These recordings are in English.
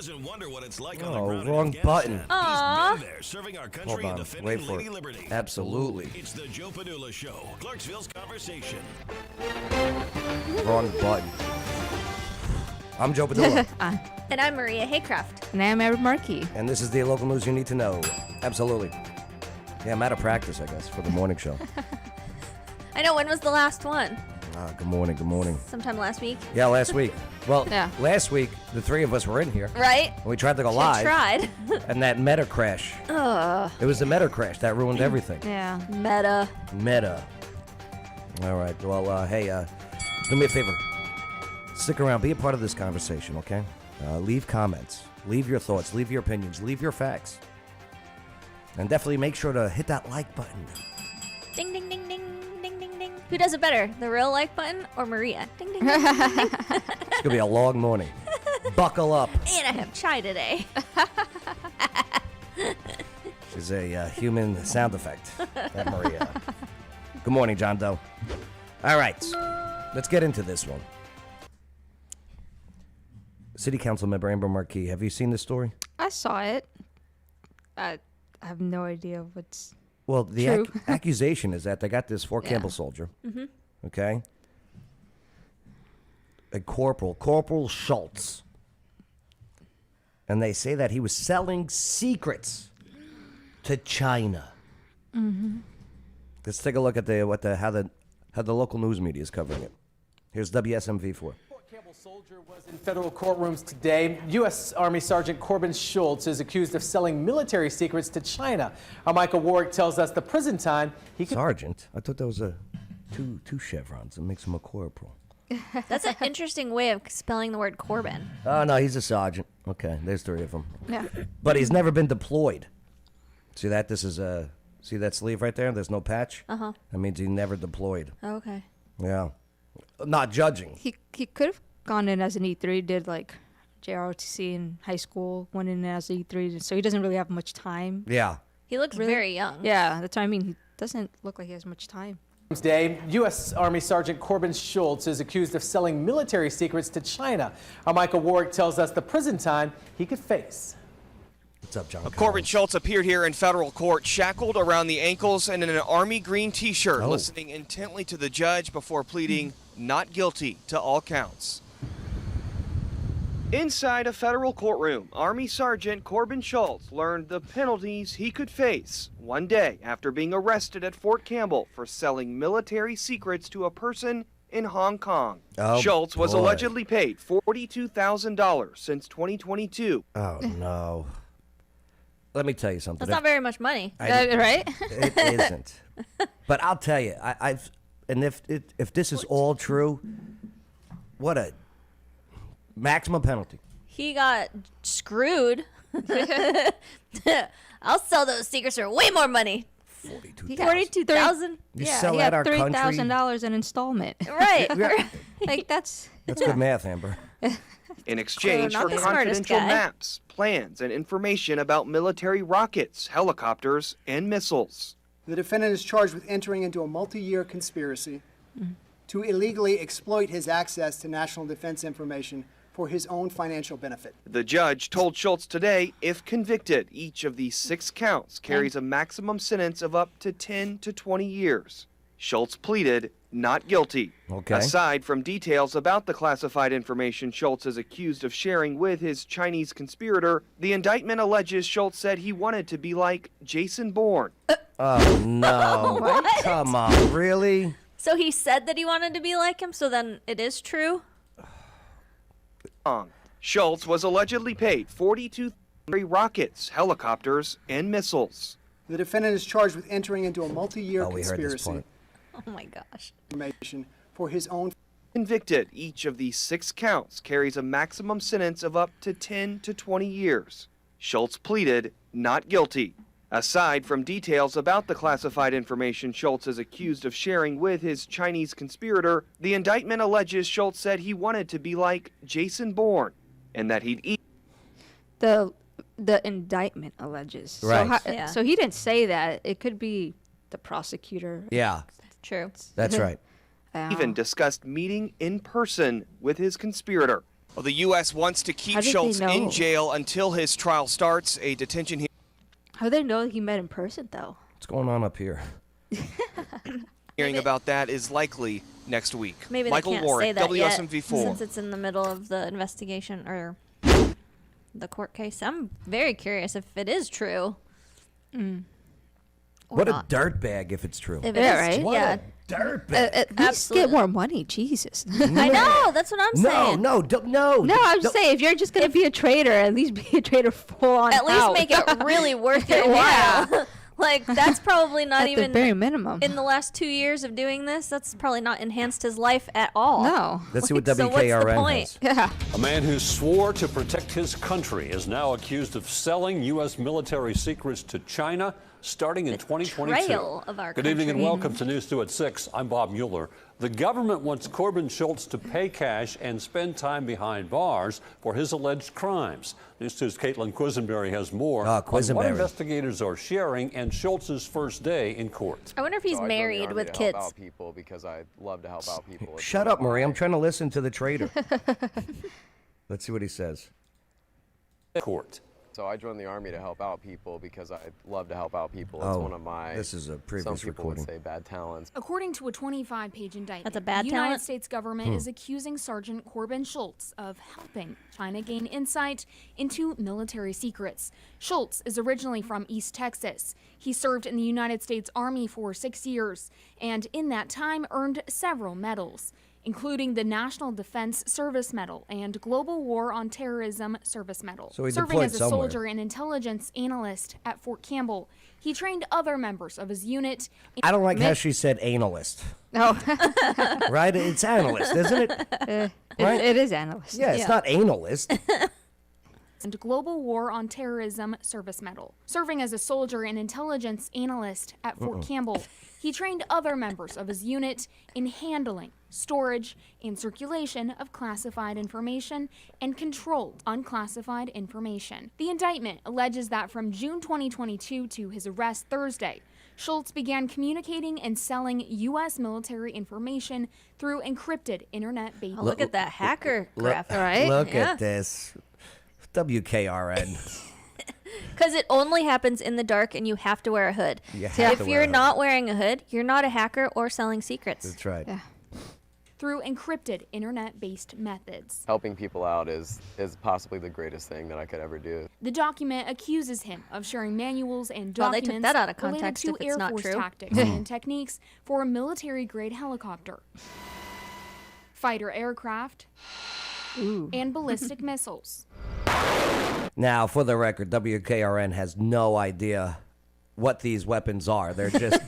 doesn't wonder what it's like on the Oh, ground wrong in button. Afghanistan. He's been there, serving our country Hold and on. defending Wait for Lady it. Liberty. Absolutely. It's the Joe Padula Show, Clarksville's conversation. Wrong button. I'm Joe Padula. And I'm Maria Haycraft. And I'm Eric Markey. And this is the local news you need to know. Absolutely. Yeah, I'm out of practice, I guess, for the morning show. I know, when was the last one? Good morning, good morning. Sometime last week? Yeah, last week. Well, Yeah. last week, the three of us were in here. Right? And we tried to go I live. tried. And that meta crash. It was the meta crash that ruined everything. Yeah. Meta. All right. Well, hey, do me a favor. Stick around. Be a part of this conversation, okay? Leave comments. Leave your thoughts. Leave your opinions. Leave your facts. And definitely make sure to hit that like button. Ding, ding, ding, ding, ding, ding, ding. Who does it better, the real like button or Maria? Ding, ding, ding, ding, ding. It's going to be a long morning. Buckle up. And I have chai today. She's a human sound effect. That Maria. Good morning, John Doe. All right. Let's get into this one. City Council member Amber Markey. Have you seen this story? I saw it. I have no idea what's... Well, the True. accusation is that they got this Fort Yeah. Campbell soldier, okay? A Corporal Schultz. And they say that he was selling secrets to China. Let's take a look at how the local news media is covering it. Here's WSMV4. Campbell soldier was in federal courtrooms today. U.S. Army Sergeant Corbin Schultz is accused of selling military secrets to China. Our Michael Warwick tells us the prison time he could... Sergeant? I thought that was two chevrons. It makes him a corporal. That's an interesting way of spelling the word Corbin. Oh, no, he's a sergeant. Okay, there's three of them. Yeah. But he's never been deployed. See that? This is see that sleeve right there? There's no patch? Uh-huh. That means he never deployed. Okay. Yeah. Not judging. He could have gone in as an E3, did like JROTC in high school, went in as an E3, so he doesn't really have much time. Yeah. He looks very young. Yeah, that's what I mean. He doesn't look like he has much time. Day, U.S. Army Sergeant Corbin Schultz is accused of selling military secrets to China. Our Michael Warwick tells us the prison time he could face. What's up, John? Corbin Collins? Schultz appeared here in federal court, shackled around the ankles and in an army green t-shirt, Oh. listening intently to the judge before pleading not guilty to all counts. Inside a federal courtroom, Army Sergeant Corbin Schultz learned the penalties he could face one day after being arrested at Fort Campbell for selling military secrets to a person in Hong Kong. Oh, Schultz was boy. allegedly paid $42,000 since 2022. Oh, no. Let me tell you something. That's not very much money. Right? It isn't. But I'll tell you, if this is all true, what a maximum penalty. He got screwed. I'll sell those secrets for way more money. He got 42,000. You yeah, sell he out got our country. $3,000 in installment. Right. Like that's Good math, Amber. In exchange not for the smartest confidential guy. maps, plans, and information about military rockets, helicopters, and missiles. The defendant is charged with entering into a multi-year conspiracy to illegally exploit his access to national defense information for his own financial benefit. The judge told Schultz today, if convicted, each of these 6 counts carries a maximum sentence of up to 10 to 20 years. Schultz pleaded not guilty. Okay. Aside from details about the classified information Schultz is accused of sharing with his Chinese conspirator, the indictment alleges Schultz said he wanted to be like Jason Bourne. Oh, no. Come on, really? So he said that he wanted to be like him, so then it is true? Schultz was allegedly paid $42,000 rockets, helicopters, and missiles. The defendant is charged with entering into a multi-year Oh, we heard this conspiracy part. Oh my gosh. information for his own Convicted, each of these 6 counts carries a maximum sentence of up to 10 to 20 years. Schultz pleaded not guilty. Aside from details about the classified information Schultz is accused of sharing with his Chinese conspirator, the indictment alleges Schultz said he wanted to be like Jason Bourne and that he'd eat. the indictment alleges. Right. Yeah. So he didn't say that. It could be the prosecutor. Yeah, True. that's right. Even discussed meeting in person with his conspirator. Well, the U.S. wants to keep How did they Schultz in know? jail until his trial starts. A detention How do they know he met in person, though? What's going on up here? hearing about that is likely next week. Maybe Michael they can't Warwick, say that WSMV4. yet, since it's in the middle of the investigation or the court case. I'm very curious if it is true. Or What not. a dirtbag if it's true. If it Yeah, is- right? What Yeah. a dirtbag. At least Absolutely. get more money, Jesus. I know. That's what I'm no, saying. no, don't, no. No, I'm just don't- saying, if you're just gonna be a traitor, at least be a traitor full on. At least out. make it really worth your Yeah. while. Like, that's probably not at even the very minimum. in the last 2 years of doing this. That's probably not enhanced his life at all. No. Let's see what So what's the WKRN point? has. Yeah. A man who swore to protect his country is now accused of selling U.S. military secrets to China starting in 2022. Betrayal of our Good evening and country. welcome to News 2 at 6. I'm Bob Mueller. The government wants Corbin Schultz to pay cash and spend time behind bars for his alleged crimes. News 2's Caitlin Quisenberry has more on what Quisenberry. investigators are sharing and Schultz's first day in court. I wonder if he's So I joined the married Army with to kids. help out people because I love to help out people. It's Shut one up, of Marie. I'm my- trying to listen to the traitor. Let's see what he says. Court. So I joined the Army to help out people because I love to help out people. It's Oh, one of my, this is a some previous people recording. would say, bad talents. According to a 25-page indictment, That's a bad the United talent? States government is accusing Sergeant Corbin Schultz of helping China gain insight into military secrets. Schultz is originally from East Texas. He served in the United States Army for 6 years, and in that time earned several medals, including the National Defense Service Medal and Global War on Terrorism Service Medal. So he Serving deployed as a somewhere. soldier and intelligence analyst at Fort Campbell, he trained other members of his unit in I don't like how she said analyst. No. Right? It's analyst, isn't it? Right? It is analyst. Yeah, it's not analyst. and Global War on Terrorism Service Medal. Serving as a soldier and intelligence analyst at Fort Campbell, he trained other members of his unit in handling, storage, and circulation of classified information and controlled unclassified information. The indictment alleges that from June 2022 to his arrest Thursday, Schultz began communicating and selling U.S. military information through encrypted internet-based. Oh, look at that hacker Look, graphic. Right? look Yeah. at this. WKRN. Because it only happens in the dark and you have to wear a hood. You have If to wear you're a hood. not wearing a hood, you're not a hacker or selling secrets. That's right. Yeah. through encrypted internet-based methods. Helping people out is possibly the greatest thing that I could ever do. The document accuses him of sharing manuals and Well, they documents took that out of related context to if it's Air not Force true. tactics and techniques for a military-grade helicopter, fighter aircraft, and ballistic missiles. Now, for the record, WKRN has no idea what these weapons are. They're just,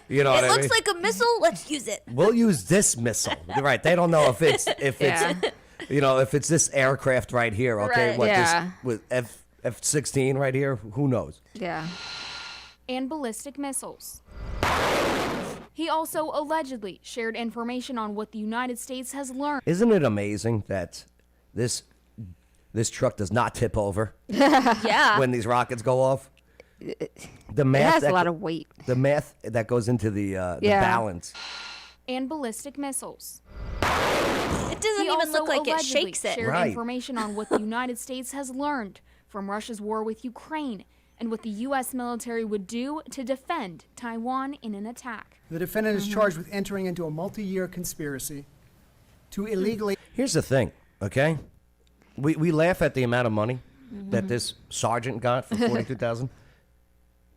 you know what It I looks mean? like a missile. Let's use it. We'll use this missile. Right. They don't know if it's Yeah. you know, if it's this aircraft right here, okay? Right. What Yeah. this with F-16 right here? Who knows? Yeah. And ballistic missiles. He also allegedly shared information on what the United States has learned Isn't it amazing that this truck does not tip over Yeah. when these rockets go off? The It math has a that lot go- of weight. the math that goes into the Yeah. balance. and ballistic missiles. It doesn't He even also look like it allegedly shakes it. shared Right. information on what the United States has learned from Russia's war with Ukraine and what the U.S. military would do to defend Taiwan in an attack. The defendant is charged with entering into a multi-year conspiracy to illegally Here's the thing, okay? We laugh at the amount of money that this sergeant got for $42,000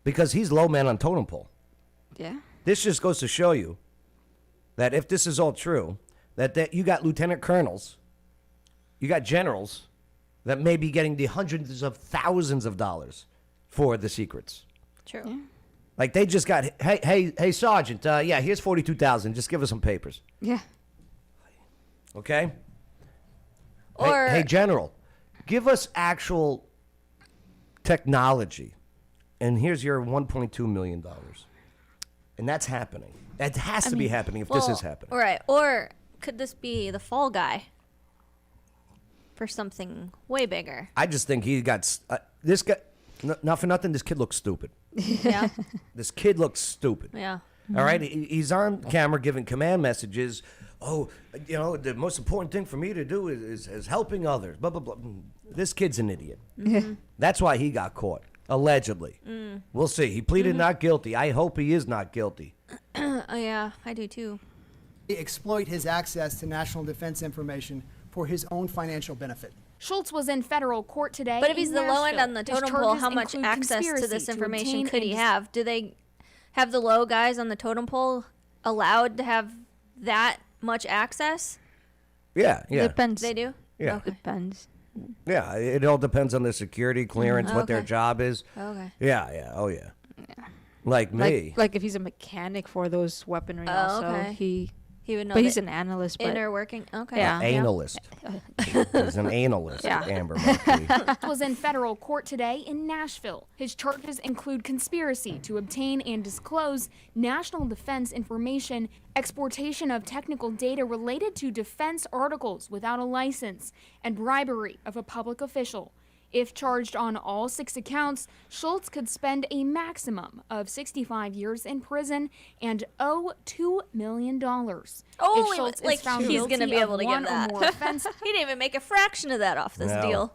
because he's low man on totem pole. Yeah. This just goes to show you that if this is all true, that you got lieutenant colonels, you got generals that may be getting the hundreds of thousands of dollars for the secrets. True. Like they just got, hey, sergeant, yeah, here's $42,000. Just give us some papers, Yeah. okay? Or Hey, general, give us actual technology, and here's your $1.2 million. And that's happening. That has to be happening if this is happening. Right. Or could this be the fall guy for something way bigger? I just think he got this guy. Not for nothing, this kid looks stupid. Yeah. This kid looks stupid. Yeah. All right, he's on camera giving command messages oh, the most important thing for me to do is helping others. Blah blah blah. This kid's an idiot. That's why he got caught, allegedly. We'll see. He pleaded not guilty. I hope he is not guilty. Oh yeah, I do too. Exploit his access to national defense information for his own financial benefit. Schultz was in federal court today. But if he's in the low end Nashville. on the His totem pole, charges how much include access to conspiracy this information obtain could he and have? Do they have the low guys on the totem pole allowed to have that much access? Yeah. Depends. They do? Yeah. Okay. Depends. Yeah, it all depends on their security clearance, what their Okay. job is. Okay. Yeah. Oh, yeah. Like me. Like if he's a mechanic for those weaponry, Oh, also okay. he would know. But he's the an analyst. But inner working. Okay. Yeah. Analyst. He's an analyst, Yeah. Amber might be. was in federal court today in Nashville. His charges include conspiracy to obtain and disclose national defense information, exportation of technical data related to defense articles without a license, and bribery of a public official. If charged on all 6 accounts, Schultz could spend a maximum of 65 years in prison and owe $2 million. Oh, if Schultz like is found he's guilty gonna be of able to one get or that. more offense, He didn't even make a fraction of that off this No. deal.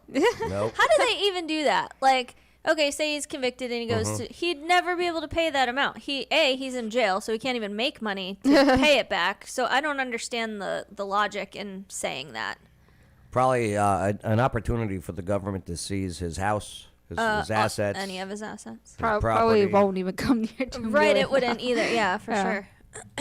Nope. How do they even do that? Like, okay, say he's convicted and he goes to, he'd never be able to pay that amount. He's in jail, so he can't even make money to pay it back. So I don't understand the logic in saying that. Probably an opportunity for the government to seize his house, his assets. Any of his assets. probably property. won't even come near to him. Right, really. it wouldn't either. Yeah, for sure.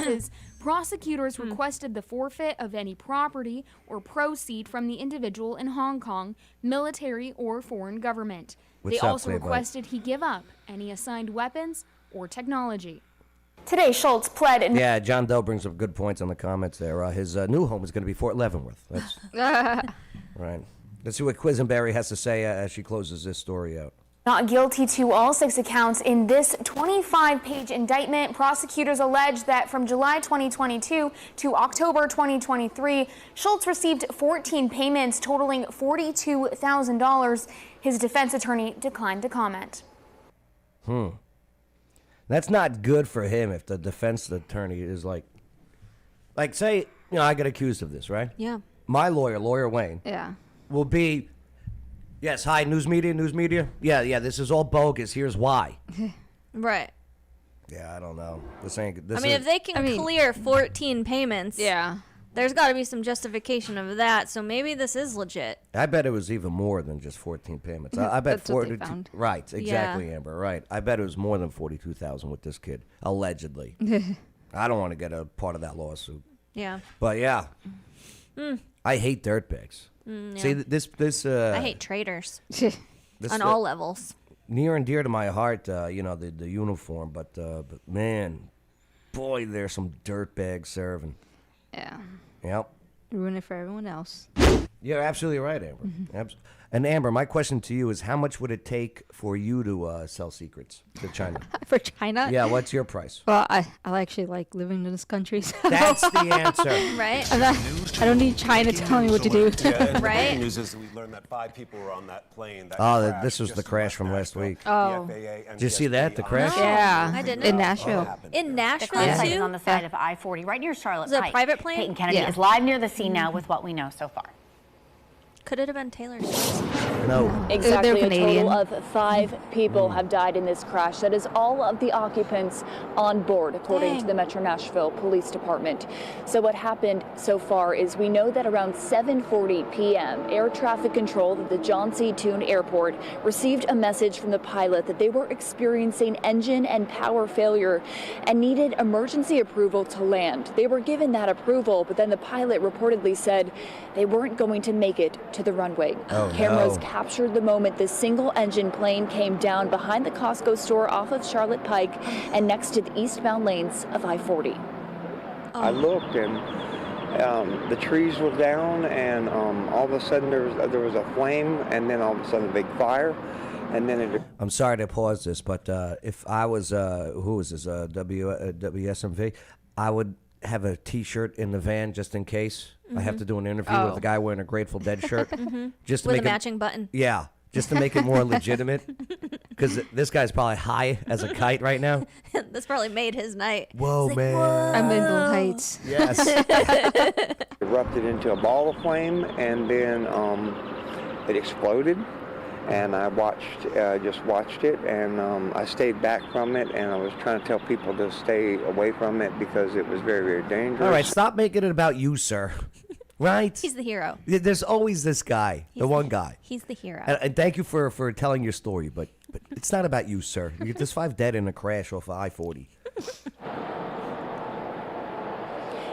His prosecutors requested the forfeit of any property or proceed from the individual in Hong Kong, military or foreign government. What's They up, also Playboy? requested he give up any assigned weapons or technology. Today, Schultz pled Yeah, John Doe brings up good points on the comments there. His new home is going to be Fort Leavenworth. That's right. Let's see what Quisenberry has to say as she closes this story out. not guilty to all 6 accounts in this 25-page indictment. Prosecutors allege that from July 2022 to October 2023, Schultz received 14 payments totaling $42,000. His defense attorney declined to comment. That's not good for him if the defense attorney is like say, I get accused of this, right? Yeah. My lawyer Wayne, Yeah. will be, yes, hi, news media. Yeah, this is all bogus. Here's why. Right. Yeah, I don't know. This ain't. This I mean, if they can clear 14 payments, Yeah. there's got to be some justification of that. So maybe this is legit. I bet it was even more than just 14 payments. I bet That's what they 42. found. Right, exactly, Amber. Right. I bet it was more than 42,000 with this kid, allegedly. I don't want to get a part of that lawsuit. Yeah. But yeah, I hate dirtbags. Yeah. See, this. I hate traitors this on all levels. near and dear to my heart. The uniform, but man, boy, there's some dirtbags serving. Yeah. Yep. Ruin it for everyone else. You're absolutely right, Amber. And Amber, my question to you is, how much would it take for you to sell secrets to China? For China? Yeah, what's your price? Well, I actually like living in this country. So That's the answer. Right? I don't need China telling me what to do. Right? The news is that we learned that 5 people were on that plane. That Oh, crashed this was the just crash left from last Nashville. week. Oh. The FAA and Did you see that, the TSA crash? No, Yeah. I didn't In know. Nashville. In Nashville, The crash site too? is on the side of I-40, right near Charlotte Is it a Pike. private plane? Peyton Kennedy Yeah. is live near the scene now with what we know so far. Could it have been Taylor Swift? No. Exactly. They're A Canadian. total of 5 people have died in this crash. That is all of the occupants on board, according to the Metro Nashville Police Department. So what happened so far is we know that around 7:40 p.m., air traffic control at the John C. Toon Airport received a message from the pilot that they were experiencing engine and power failure and needed emergency approval to land. They were given that approval, but then the pilot reportedly said they weren't going to make it to the runway. Oh, Cameras no. captured the moment the single-engine plane came down behind the Costco store off of Charlotte Pike and next to the eastbound lanes of I-40. I looked and the trees were down, and all of a sudden there was a flame, and then all of a sudden a big fire, and then it. I'm sorry to pause this, but if I was, who was this, WSMV, I would have a T-shirt in the van just in case I have to do an interview with a guy wearing a Grateful Dead shirt. Just to With make a matching button. Yeah, just to make it more legitimate? Because this guy's probably high as a kite right now. This probably made his night. Whoa, He's like, man. "Whoa." I'm in the heights. Yes. Erupted into a ball of flame, and then it exploded. And I just watched it, and I stayed back from it, and I was trying to tell people to stay away from it because it was very, very dangerous. All right, stop making it about you, sir. Right? He's the hero. There's always this guy, the one guy. He's the hero. And thank you for telling your story, but it's not about you, sir. There's 5 dead in a crash off of I-40.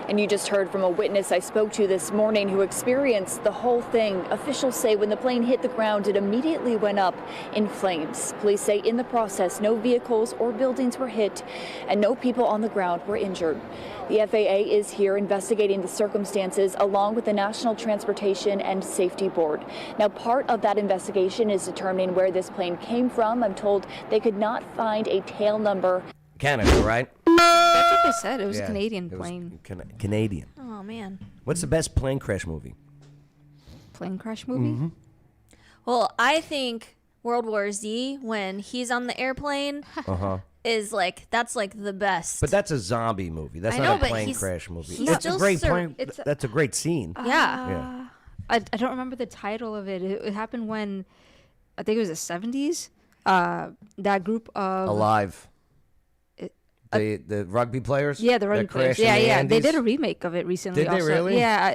And you just heard from a witness I spoke to this morning who experienced the whole thing. Officials say when the plane hit the ground, it immediately went up in flames. Police say in the process, no vehicles or buildings were hit and no people on the ground were injured. The FAA is here investigating the circumstances along with the National Transportation and Safety Board. Now, part of that investigation is determining where this plane came from. I'm told they could not find a tail number. Canada, right? That's what they said. It was Yeah, a Canadian it was plane. Canadian. Oh, man. What's the best plane crash movie? Plane crash movie? Well, I think World War Z, when he's on the airplane, Uh-huh. is like, that's like the best. But that's a zombie movie. That's I not know, a but plane he's- crash movie. he's That's a still great sur- plane. it's a- That's a great scene. Yeah. Yeah. I don't remember the title of it. It happened when, I think it was the 70s. That group of... Alive. The rugby players? Yeah, the that rugby players. crashed in Yeah, the yeah. They Andes? did a remake of it recently. Did they also. really? Yeah.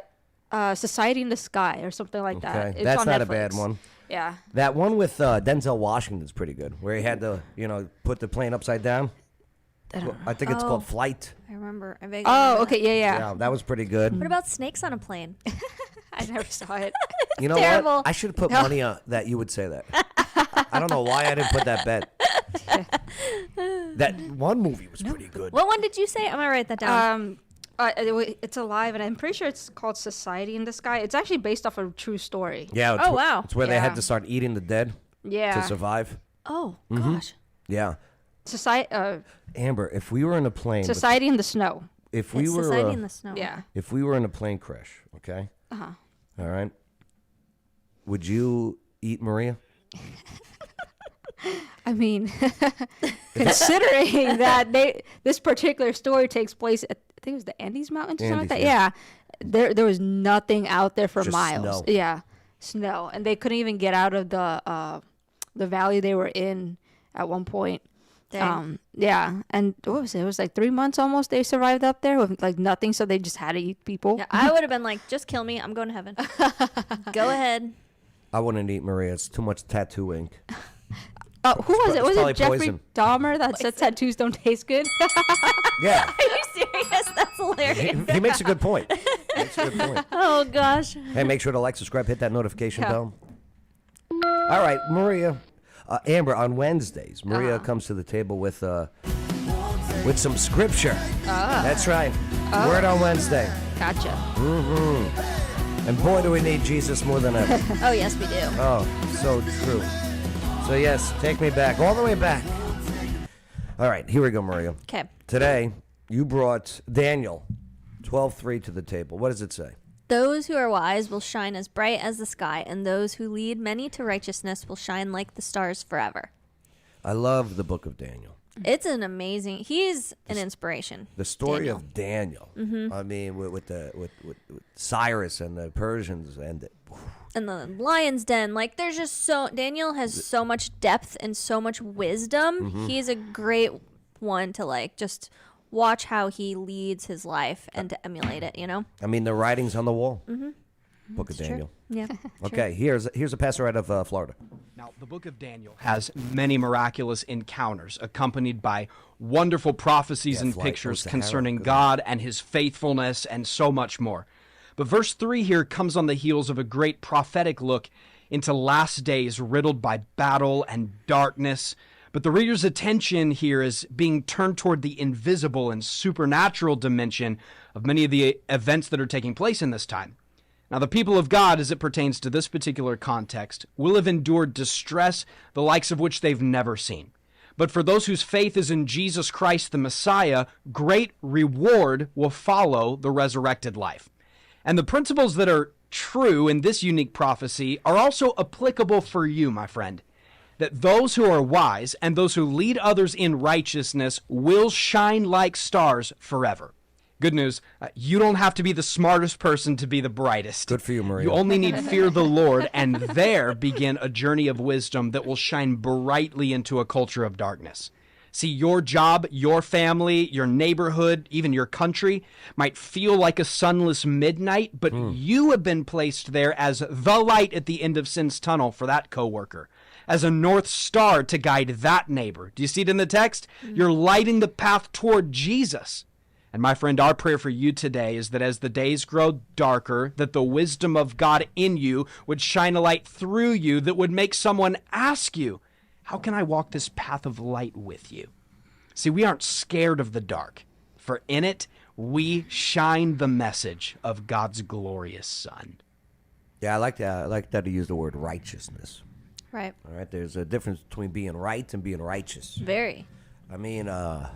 Society in the Sky or something like that. Okay, It's that's on not a Netflix. bad one. Yeah. That one with Denzel Washington's pretty good, where he had to, put the plane upside down. I think it's Oh. called Flight. I remember. I vaguely Oh, remember okay. that. Yeah. Yeah, that was pretty good. What about snakes on a plane? I never saw it. You know terrible. what? I should have put money on that you would say that. I don't know why I didn't put that bet. That one movie was pretty good. What one did you say? I'm going to write that down. It's alive, and I'm pretty sure it's called Society in the Sky. It's actually based off a true story. Yeah. It's Oh, wow. It's where they had Yeah. to start eating the dead Yeah. to survive. Oh, Mhm. gosh. Yeah. Society. Amber, if we were in a plane, with- Society in the Snow. if we It's were, Society in the Snow. Yeah. if we were in a plane crash, okay, Uh-huh. all right, would you eat Maria? I mean, considering that this particular story takes place at, I think it was the Andes Mountains or something like that. Andes, Yeah. There was nothing out there for Just miles. snow. Yeah. Snow. And they couldn't even get out of the valley they were in at one point. Dang. Yeah. And what was it? It was like 3 months almost they survived up there with like nothing, so they just had to eat people. Yeah, I would have been like, just kill me. I'm going to heaven. Go ahead. I wouldn't eat Maria. It's too much tattoo ink. Who was it? it's Was probably it Jeffrey poison. Dahmer that said tattoos don't taste good? Yeah. Are you serious? That's hilarious. He makes a good point. Makes a good point. Oh, gosh. Hey, make sure to like, subscribe, hit that notification bell. All right, Maria. Amber, on Wednesdays, Maria comes to the table with some scripture. That's right. Word on Wednesday. Gotcha. Mm-hmm. And boy, do we need Jesus more than ever. Oh, yes, we do. Oh, so true. So yes, take me back, all the way back. All right, here we go, Maria. Okay. Today, you brought Daniel 12:3 to the table. What does it say? Those who are wise will shine as bright as the sky, and those who lead many to righteousness will shine like the stars forever. I love the book of Daniel. It's an amazing. He's an inspiration. The story Daniel. of Daniel. Mhm. I mean, with Cyrus and the Persians and And the lion's den, like there's just so Daniel has so much depth and so much wisdom. Mhm. He's a great one to like just watch how he leads his life and to emulate it. You know. I mean, the writings on the wall. Mm-hmm. Book of It's true. Daniel. Yeah. Okay, here's a pastor out of Florida. Now, the book of Daniel has many miraculous encounters accompanied by wonderful prophecies and flight pictures goes to concerning Harold. God and his faithfulness and so much more. But verse 3 here comes on the heels of a great prophetic look into last days riddled by battle and darkness. But the reader's attention here is being turned toward the invisible and supernatural dimension of many of the events that are taking place in this time. Now, the people of God, as it pertains to this particular context, will have endured distress the likes of which they've never seen. But for those whose faith is in Jesus Christ, the Messiah, great reward will follow the resurrected life. And the principles that are true in this unique prophecy are also applicable for you, my friend. That those who are wise and those who lead others in righteousness will shine like stars forever. Good news, you don't have to be the smartest person to be the brightest. Good for you, Maria. You only need fear the Lord, and there begin a journey of wisdom that will shine brightly into a culture of darkness. See, your job, your family, your neighborhood, even your country might feel like a sunless midnight, but you have been placed there as the light at the end of sin's tunnel for that coworker, as a north star to guide that neighbor. Do you see it in the text? You're lighting the path toward Jesus. And my friend, our prayer for you today is that as the days grow darker, that the wisdom of God in you would shine a light through you that would make someone ask you, how can I walk this path of light with you? See, we aren't scared of the dark, for in it we shine the message of God's glorious Son. Yeah, I like that. I like that you use the word righteousness. Right. All right, there's a difference between being right and being righteous. Very. I mean, yeah.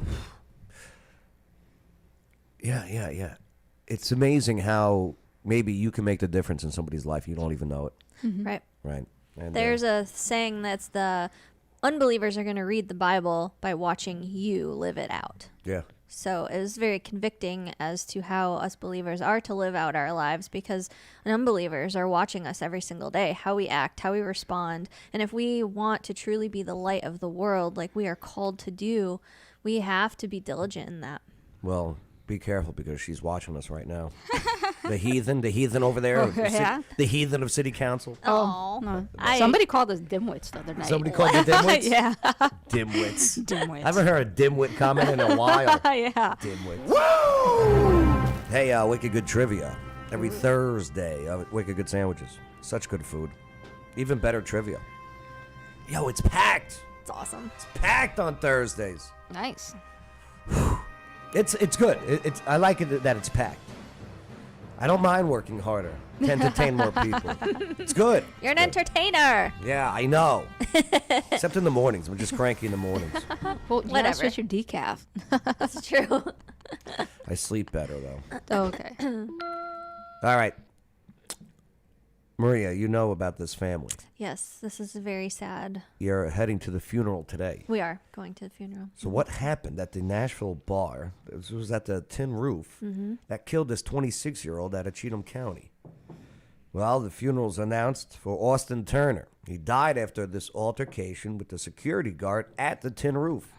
It's amazing how maybe you can make the difference in somebody's life. You don't even know it. Right. Right. And, There's a saying that's the unbelievers are going to read the Bible by watching you live it out. Yeah. So it was very convicting as to how us believers are to live out our lives, because unbelievers are watching us every single day, how we act, how we respond. And if we want to truly be the light of the world like we are called to do, we have to be diligent in that. Well, be careful because she's watching us right now. The heathen over there. Yeah. The heathen of city council. Oh, no. Somebody called us dimwits the other night. Somebody called you dimwits? Yeah. Dimwits. Dimwits. I haven't heard a dimwit comment in a while. Yeah. Dimwits. Woo! Hey, Wicked Good Trivia. Every Thursday, Wicked Good Sandwiches. Such good food. Even better trivia. Yo, it's packed. It's awesome. It's packed on Thursdays. Nice. It's good. I like it that it's packed. I don't mind working harder to entertain more people. It's good. You're an entertainer. Yeah, I know. Except in the mornings. I'm just cranky in the mornings. Well, you Whatever. switch your decaf. That's true. I sleep better, though. Oh, okay. All right. Maria, you know about this family. Yes, this is very sad. You're heading to the funeral today. We are going to the funeral. So what happened at the Nashville bar, this was at the Tin Roof, that killed this 26-year-old out of Cheatham County? Well, the funeral's announced for Austin Turner. He died after this altercation with the security guard at the Tin Roof.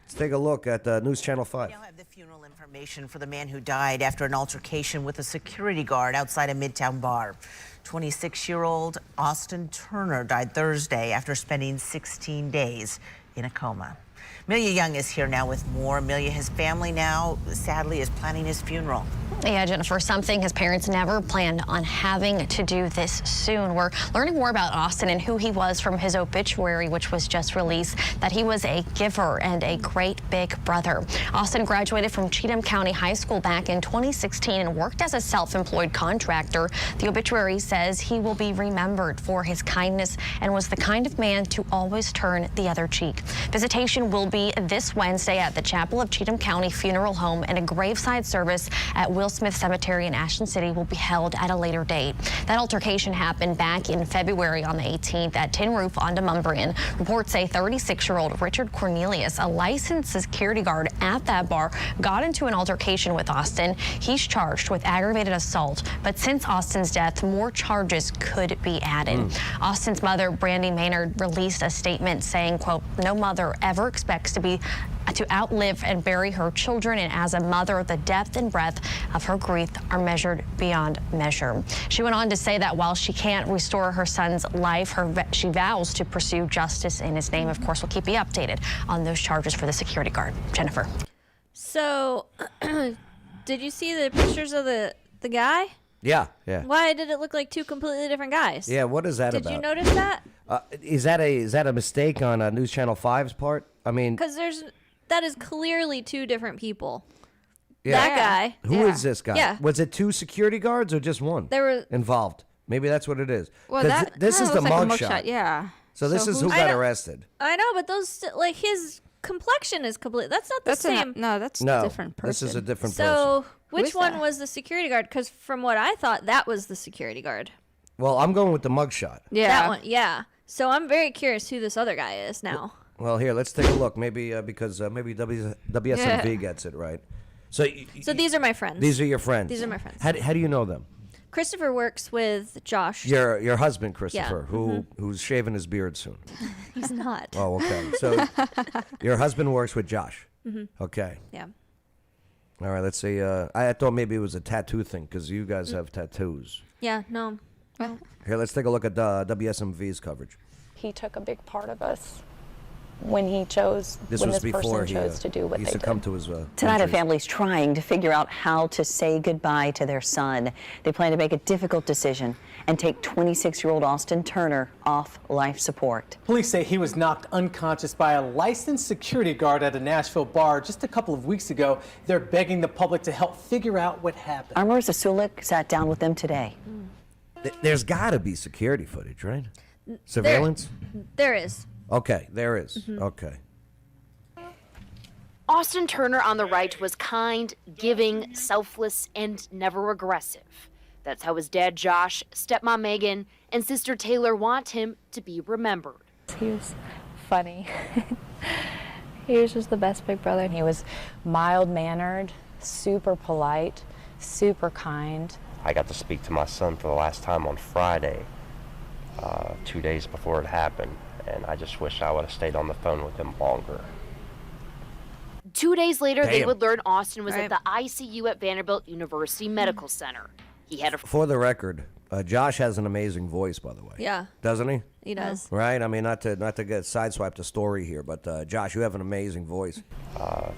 Let's take a look at News Channel 5. We now have the funeral information for the man who died after an altercation with a security guard outside a Midtown bar. 26-year-old Austin Turner died Thursday after spending 16 days in a coma. Amelia Young is here now with more. Amelia, his family now, sadly, is planning his funeral. Yeah, Jennifer, something his parents never planned on having to do this soon. We're learning more about Austin and who he was from his obituary, which was just released, that he was a giver and a great big brother. Austin graduated from Cheatham County High School back in 2016 and worked as a self-employed contractor. The obituary says he will be remembered for his kindness and was the kind of man to always turn the other cheek. Visitation will be this Wednesday at the Chapel of Cheatham County Funeral Home, and a graveside service at Will Smith Cemetery in Ashland City will be held at a later date. That altercation happened back in February on the 18th at Tin Roof on Demumbrian. Reports say 36-year-old Richard Cornelius, a licensed security guard at that bar, got into an altercation with Austin. He's charged with aggravated assault, but since Austin's death, more charges could be added. Austin's mother, Brandy Maynard, released a statement saying, quote, "No mother ever expects to outlive and bury her children, and as a mother, the depth and breadth of her grief are measured beyond measure." She went on to say that while she can't restore her son's life, she vows to pursue justice in his name. Of course, we'll keep you updated on those charges for the security guard. Jennifer. So, did you see the pictures of the guy? Yeah. Why did it look like two completely different guys? Yeah, what is that Did about? you notice that? Is that a mistake on News Channel 5's part? I mean, Because that is clearly two different people. yeah. That guy. Who is this guy? Yeah. Was it two security guards or just one? There were involved. Maybe that's what it is. Well, 'Cause that this is the looks like a mugshot. Yeah. So this is who got arrested. I know, but those, like, his complexion is complete. That's not the same. That's No, a different person. this is a different person. So which is one that? was the security guard? Because from what I thought, that was the security guard. Well, I'm going with the mugshot. That one. Yeah. So I'm very curious who this other guy is now. Well, here, let's take a look. Maybe because maybe WSMV gets it right. So These are my friends. These are your friends. These are my friends. How do you know them? Christopher works with Josh. Your husband, Christopher, Yeah. who's shaving his beard soon. He's not. Oh, okay. So your husband works with Josh. Mhm. Okay. Yeah. All right. Let's see. I thought maybe it was a tattoo thing because you guys have tattoos. Yeah. No. Here, let's take a look at WSMV's coverage. He took a big part of us when he chose, This when was this before person chose to do what he they succumbed did. to his. Tonight, a injuries. family's trying to figure out how to say goodbye to their son. They plan to make a difficult decision and take 26-year-old Austin Turner off life support. Police say he was knocked unconscious by a licensed security guard at a Nashville bar just a couple of weeks ago. They're begging the public to help figure out what happened. Our Marissa Sulik sat down with them today. There's got to be security footage, right? Surveillance? There is. Okay, there is. Mhm. Okay. Austin Turner on the right was kind, giving, selfless, and never aggressive. That's how his dad Josh, stepmom Megan, and sister Taylor want him to be remembered. He was funny. He was just the best big brother. He was mild-mannered, super polite, super kind. I got to speak to my son for the last time on Friday, 2 days before it happened, and I just wish I would have stayed on the phone with him longer. 2 days later, they Damn. would learn Austin was Right. at the ICU at Vanderbilt University Medical Center. He had a For the record, Josh has an amazing voice, by the way. Yeah. Doesn't he? He does. Right? I mean, not to get sideswiped the story here, but Josh, you have an amazing voice.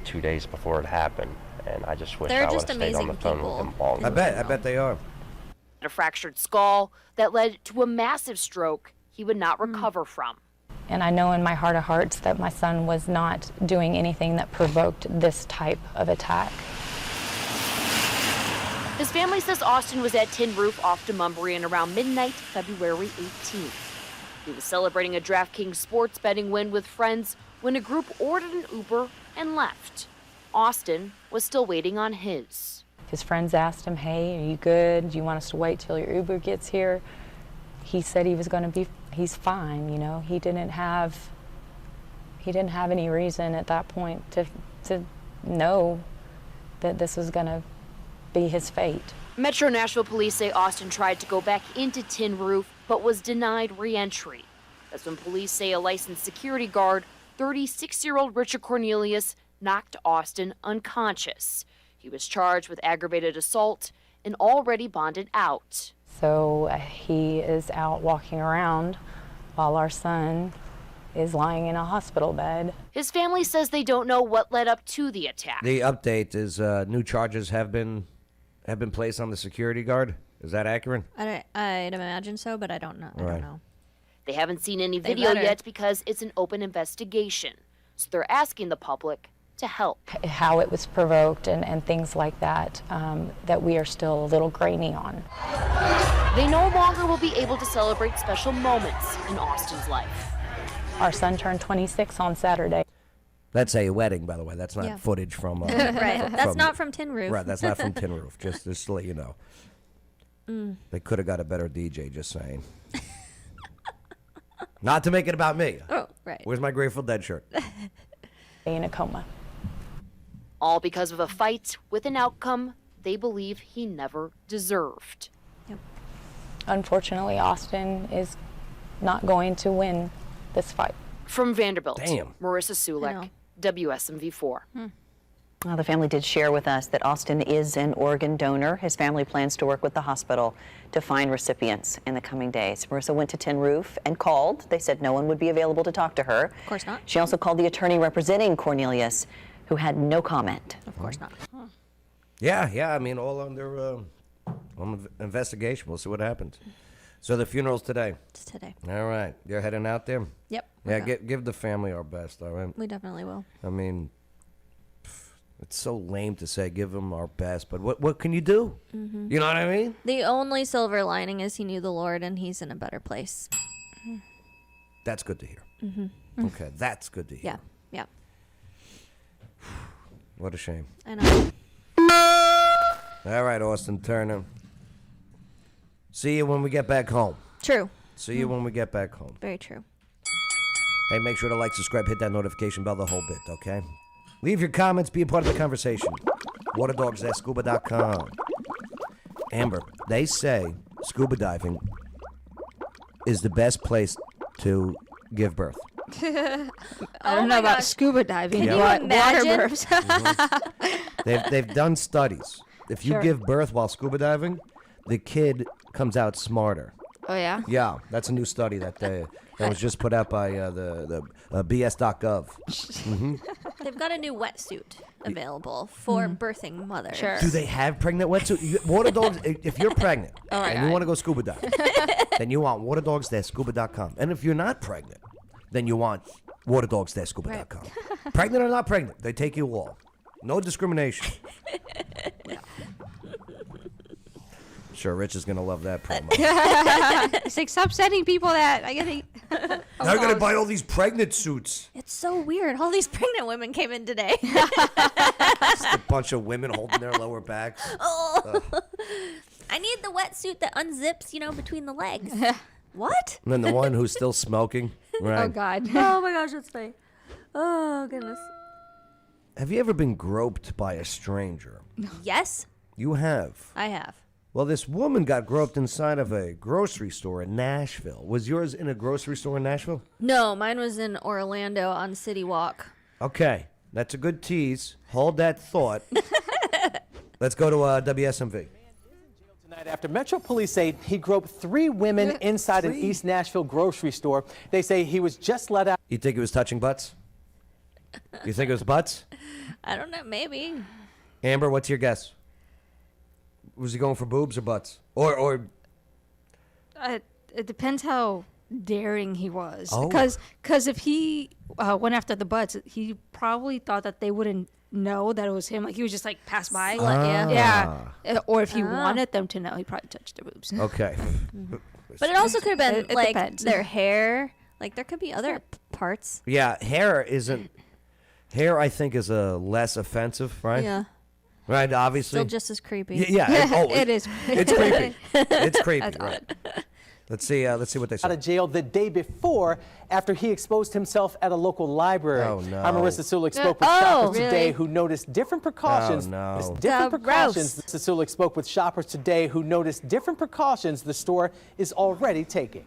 2 days before it happened, and I just wish They're I would just have stayed on the amazing phone people. with him longer. I bet they are. a fractured skull that led to a massive stroke he would not recover from. And I know in my heart of hearts that my son was not doing anything that provoked this type of attack. His family says Austin was at Tin Roof off Demumbrian around midnight, February 18th. He was celebrating a DraftKings sports betting win with friends when a group ordered an Uber and left. Austin was still waiting on his. His friends asked him, "Hey, are you good? Do you want us to wait till your Uber gets here?" He said he was going to be, he's fine, you know. He didn't have any reason at that point to know that this was going to be his fate. Metro Nashville police say Austin tried to go back into Tin Roof but was denied re-entry. That's when police say a licensed security guard, 36-year-old Richard Cornelius, knocked Austin unconscious. He was charged with aggravated assault and already bonded out. So he is out walking around while our son is lying in a hospital bed. His family says they don't know what led up to the attack. The update is new charges have been placed on the security guard. Is that accurate? I'd imagine so, but I don't know. I Right. don't know. They haven't seen any They video better. yet because it's an open investigation. So they're asking the public to help. How it was provoked and things like that, that we are still a little grainy on. They no longer will be able to celebrate special moments in Austin's life. Our son turned 26 on Saturday. That's a wedding, by the way. That's not Yeah. footage from. Right. That's not from Tin Roof. Right. That's not from Tin Roof. Just to let you know. Mm. They could have got a better DJ. Just saying. Not to make it about me. Oh, right. Where's my Grateful Dead shirt? In a coma. All because of a fight with an outcome they believe he never deserved. Unfortunately, Austin is not going to win this fight. From Vanderbilt, Damn. Marissa Sulek, WSMV4. Well, the family did share with us that Austin is an organ donor. His family plans to work with the hospital to find recipients in the coming days. Marissa went to Tin Roof and called. They said no one would be available to talk to her. Of course not. She also called the attorney representing Cornelius, who had no comment. Of course not. Yeah. I mean, all under investigation. We'll see what happens. So the funeral's today. It's today. All right. You're heading out there? Yep. Yeah, Okay. give the family our best, all right? We definitely will. I mean, it's so lame to say give them our best, but what can you do? Mhm. You know what I mean? The only silver lining is he knew the Lord and he's in a better place. That's good to hear. Mhm. Okay, that's good to hear. Yeah. Yeah. What a shame. I know. All right, Austin Turner. See you when we get back home. True. See you when we get back home. Very true. Hey, make sure to like, subscribe, hit that notification bell, the whole bit, okay? Leave your comments, be a part of the conversation. Waterdogs@scuba.com. Amber, they say scuba diving is the best place to give birth. I don't know about scuba diving. Can you but imagine? water births. They've done studies. If you Sure. give birth while scuba diving, the kid comes out smarter. Oh, yeah? Yeah, that's a new study that was just put out by the BS.gov. They've got a new wetsuit available for birthing mothers. Sure. Do they have pregnant wetsuit? Water dogs. If you're pregnant Oh, my and you God. want to go scuba diving, then you want waterdogs.scuba.com. And if you're not pregnant, then you want waterdogs.scuba.com. Pregnant or not pregnant, they take you all. No discrimination. Sure, Rich is gonna love that promo. It's like, stop sending people that. I gotta. Now I gotta buy all these pregnant suits. It's so weird. All these pregnant women came in today. Just a bunch of women holding their lower backs. Oh. I need the wetsuit that unzips, between the legs. What? And then the one who's still smoking. Right. Oh, God. Oh my gosh, that's funny. Oh goodness. Have you ever been groped by a stranger? Yes, You have. I have. Well, this woman got groped inside of a grocery store in Nashville. Was yours in a grocery store in Nashville? No, mine was in Orlando on City Walk. Okay, that's a good tease. Hold that thought. Let's go to WSMV. Tonight, after Metro Police say he groped 3 women inside an East Nashville grocery store. They say he was just let out. You think he was touching butts? You think it was butts? I don't know, maybe. Amber, what's your guess? Was he going for boobs or butts? Or It depends how daring he was. Oh. Because if he went after the butts, he probably thought that they wouldn't know that it was him. Like, he was just, like, pass by. Yeah. Or if he wanted them to know, he probably touched their boobs. Okay. But it also could have been It like depends. their hair. Like there could be other parts. Yeah, hair, I think, is a less offensive, right? Yeah. Right, obviously. Still just as creepy. It is. It's creepy. It's creepy, That's right? Let's see what they Out say. of jail the day before after he exposed himself at a local library. Oh, no. Our Marissa Sulik spoke with Oh, shoppers really? today who noticed different precautions. Oh, no. Different Gross. precautions. Marissa Sulik spoke with shoppers today who noticed different precautions the store is already taking.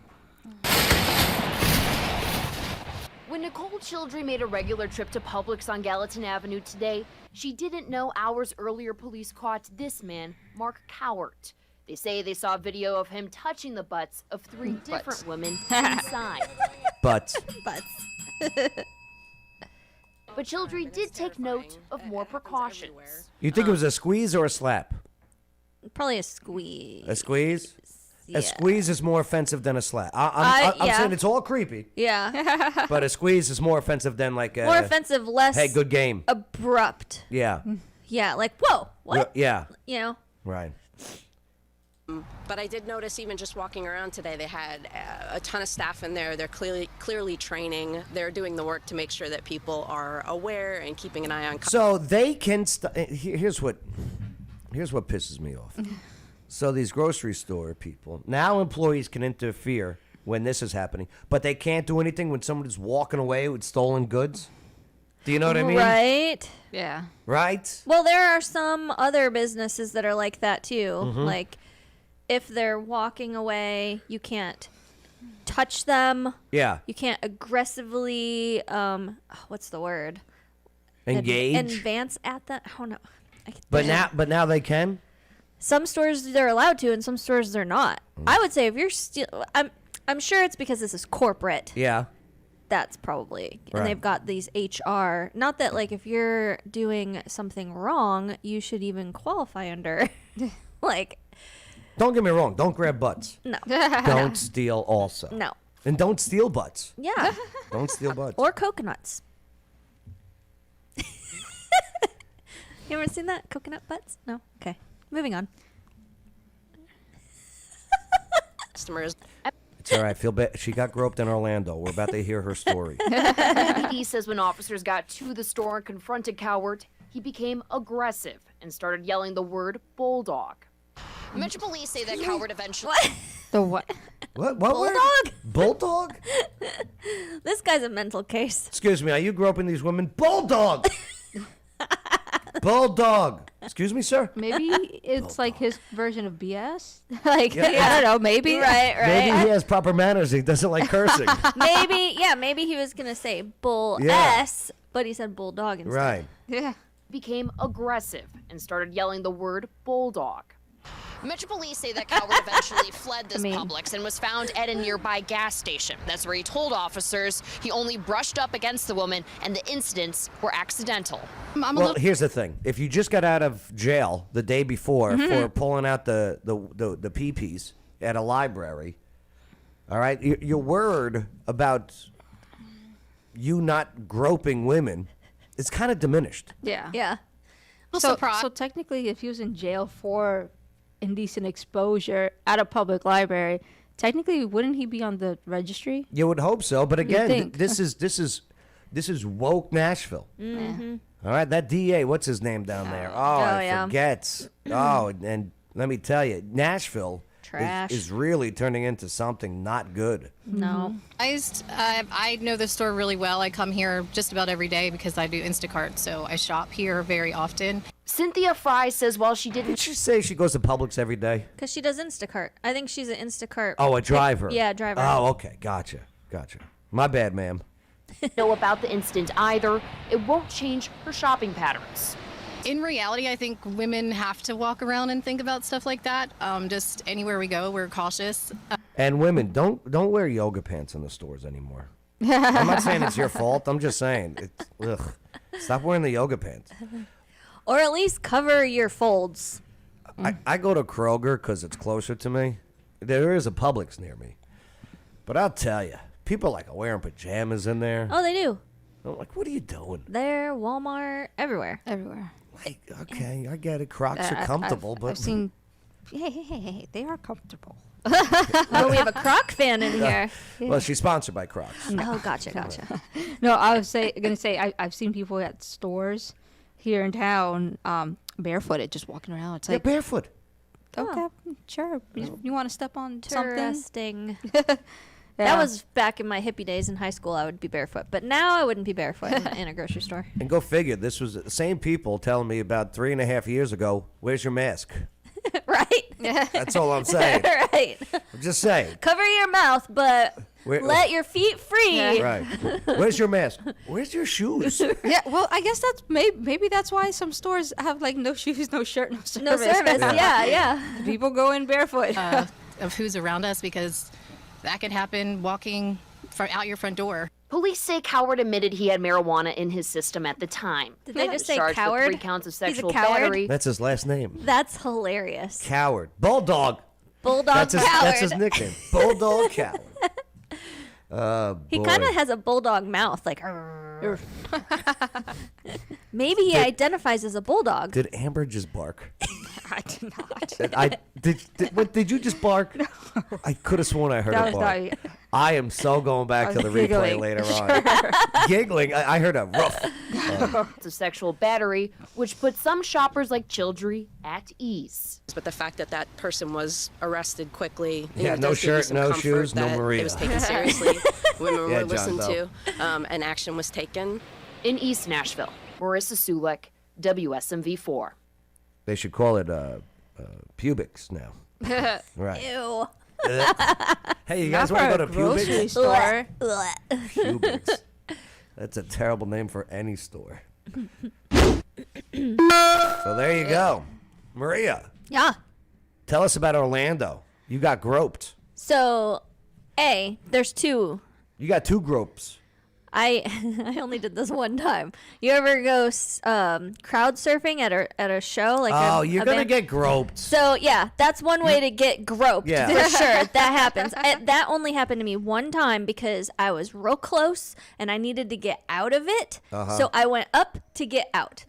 When Nicole Childry made a regular trip to Publix on Gallatin Avenue today, she didn't know hours earlier police caught this man, Mark Cowart. They say they saw a video of him touching the butts of 3 different women inside. Butts. But Childry did take note of more precautions. You think it was a squeeze or a slap? Probably a squeeze. A squeeze? Yeah. A squeeze is more offensive than a slap. I'm yeah. saying it's all creepy, Yeah. but a squeeze is more offensive than like a... More offensive, less Hey, good game. abrupt. Yeah. Yeah, like whoa, what? Yeah. You know. Right. But I did notice, even just walking around today, they had a ton of staff in there. They're clearly training. They're doing the work to make sure that people are aware and keeping an eye on. So they can... Here's what pisses me off. So these grocery store people, now employees can interfere when this is happening, but they can't do anything when somebody's walking away with stolen goods? Do you know what I mean? Right. Yeah. Right? Well, there are some other businesses that are like that too. Mm-hmm. Like if they're walking away, you can't touch them. Yeah. You can't aggressively what's the word? Engage? Advance at them. Oh no. But now they can? Some stores they're allowed to, and some stores they're not. I would say if you're I'm sure it's because this is corporate. Yeah. That's probably, and Right. they've got these HR. Not that like if you're doing something wrong, you should even qualify under, like. Don't get me wrong. Don't grab butts. No. Don't steal also. No. And don't steal butts. Yeah. Don't steal butts. Or coconuts. You ever seen that? Coconut butts? No? Okay. Moving on. Customers. It's all right. Feel bad. She got groped in Orlando. We're about to hear her story. PD says when officers got to the store and confronted Cowart, he became aggressive and started yelling the word bulldog. Metro Police say that Cowart eventually. The what? What Bulldog? word? Bulldog? This guy's a mental case. Excuse me. Are you groping these women? Bulldog. Bulldog. Excuse me, sir. Maybe it's like his version of BS. Like, Yeah. I don't know. Maybe. Right. Maybe he has proper manners. He doesn't like cursing. Maybe he was gonna say bull s, but he said bulldog instead. Right. Yeah. Became aggressive and started yelling the word bulldog. Metro Police say that Cowart eventually fled this Publix and was found at a nearby gas station. That's where he told officers he only brushed up against the woman and the incidents were accidental. Well, here's the thing. If you just got out of jail the day before for pulling out the pee-pees at a library, all right, your word about you not groping women is kind of diminished. Yeah. Yeah. So technically, if he was in jail for indecent exposure at a public library, technically, wouldn't he be on the registry? You would hope so, but You'd again, think. this is woke Nashville. Mm-hmm. All right, that DA, what's his name down there? I yeah. forget. And let me tell you, Nashville Trash. is really turning into something not good. No. I know this store really well. I come here just about every day because I do Instacart, so I shop here very often. Cynthia Fry says while she didn't Did she say she goes to Publix every day? Because she does Instacart. I think she's an Instacart. Oh, a driver. Yeah, driver. Oh, okay. Gotcha. My bad, ma'am. know about the incident either, it won't change her shopping patterns. In reality, I think women have to walk around and think about stuff like that. Just anywhere we go, we're cautious. And women, don't wear yoga pants in the stores anymore. I'm not saying it's your fault. I'm just saying, stop wearing the yoga pants. Or at least cover your folds. I go to Kroger because it's closer to me. There is a Publix near me. But I'll tell you, people like wearing pajamas in there. Oh, they do. I'm like, what are you doing? There, Walmart, everywhere. Everywhere. Like, okay, I get it. Crocs are comfortable, but I've seen. Hey, they are comfortable. Oh, we have a Croc fan in here. Well, she's sponsored by Crocs. Oh, gotcha. No, I was gonna say I've seen people at stores here in town, barefooted, just walking around. It's like barefoot. Okay, sure. You want to step on Interesting. something? That was back in my hippie days in high school. I would be barefoot, but now I wouldn't be barefoot in a grocery store. And go figure, this was the same people telling me about 3.5 years ago, where's your mask? Right. That's all I'm saying. Right. I'm just saying. Cover your mouth, but let your feet free. Yeah. Right. Where's your mask? Where's your shoes? Yeah, well, I guess that's maybe that's why some stores have like no shoes, no shirt, no service. No service. Yeah. People go in barefoot. Of who's around us, because that could happen walking out your front door. Police say Cowart admitted he had marijuana in his system at the time. Did they just say Charged with coward? 3 counts of He's a sexual coward? battery. That's his last name. That's hilarious. Coward. Bulldog. Bulldog That's coward. his nickname. Bulldog Coward. He kind of has a bulldog mouth, like. Maybe he identifies as a bulldog. Did Amber just bark? I did not. Did you just bark? No. I could have sworn I heard That a was bark. not- I am so going back to the replay giggling. later on. Giggling. I heard a roof. It's a sexual battery, which put some shoppers like Childry at ease. But the fact that that person was arrested quickly, Yeah, it no does give you shirt, some no comfort shoes, no that Maria. It was taken seriously. Women Yeah, were John listened Bell. to, and action was taken. In East Nashville, Marissa Sulek, WSMV4. They should call it Pubics now. Right. Ew. Hey, you guys want to go to grocery Pubics? store? Pubics. That's a terrible name for any store. So there you go. Maria, Yeah. tell us about Orlando. You got groped. So, there's 2. You got 2 gropes. I only did this one time. You ever go crowd surfing at a show? Like You're going to get groped. So yeah, that's one way to get groped Yeah. for sure. That happens. That only happened to me one time because I was real close and I needed to get out of it. Uh-huh. So I went up to get out.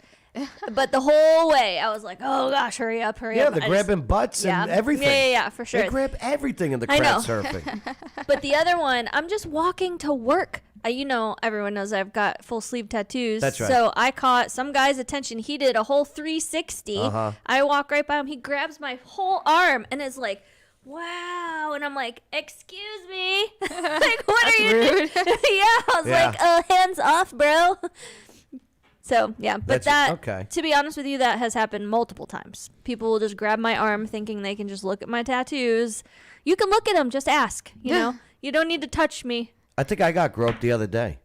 But the whole way, I was like, "Oh gosh, hurry up, hurry Yeah, up!" they're grabbing butts and everything. Yeah, for sure. They grab everything in the I crowd know. surfing. But the other one, I'm just walking to work. Everyone knows I've got full sleeve tattoos. That's right. So I caught some guy's attention. He did a whole 360. Uh-huh. I walk right by him. He grabs my whole arm and is like, "Wow!" And I'm like, "Excuse me, like what are you doing?" Yeah, I was like, "Hands off, bro." So yeah, but okay. To be honest with you, that has happened multiple times. People will just grab my arm thinking they can just look at my tattoos. You can look at them, just ask. You know, you don't need to touch me. I think I got groped the other day.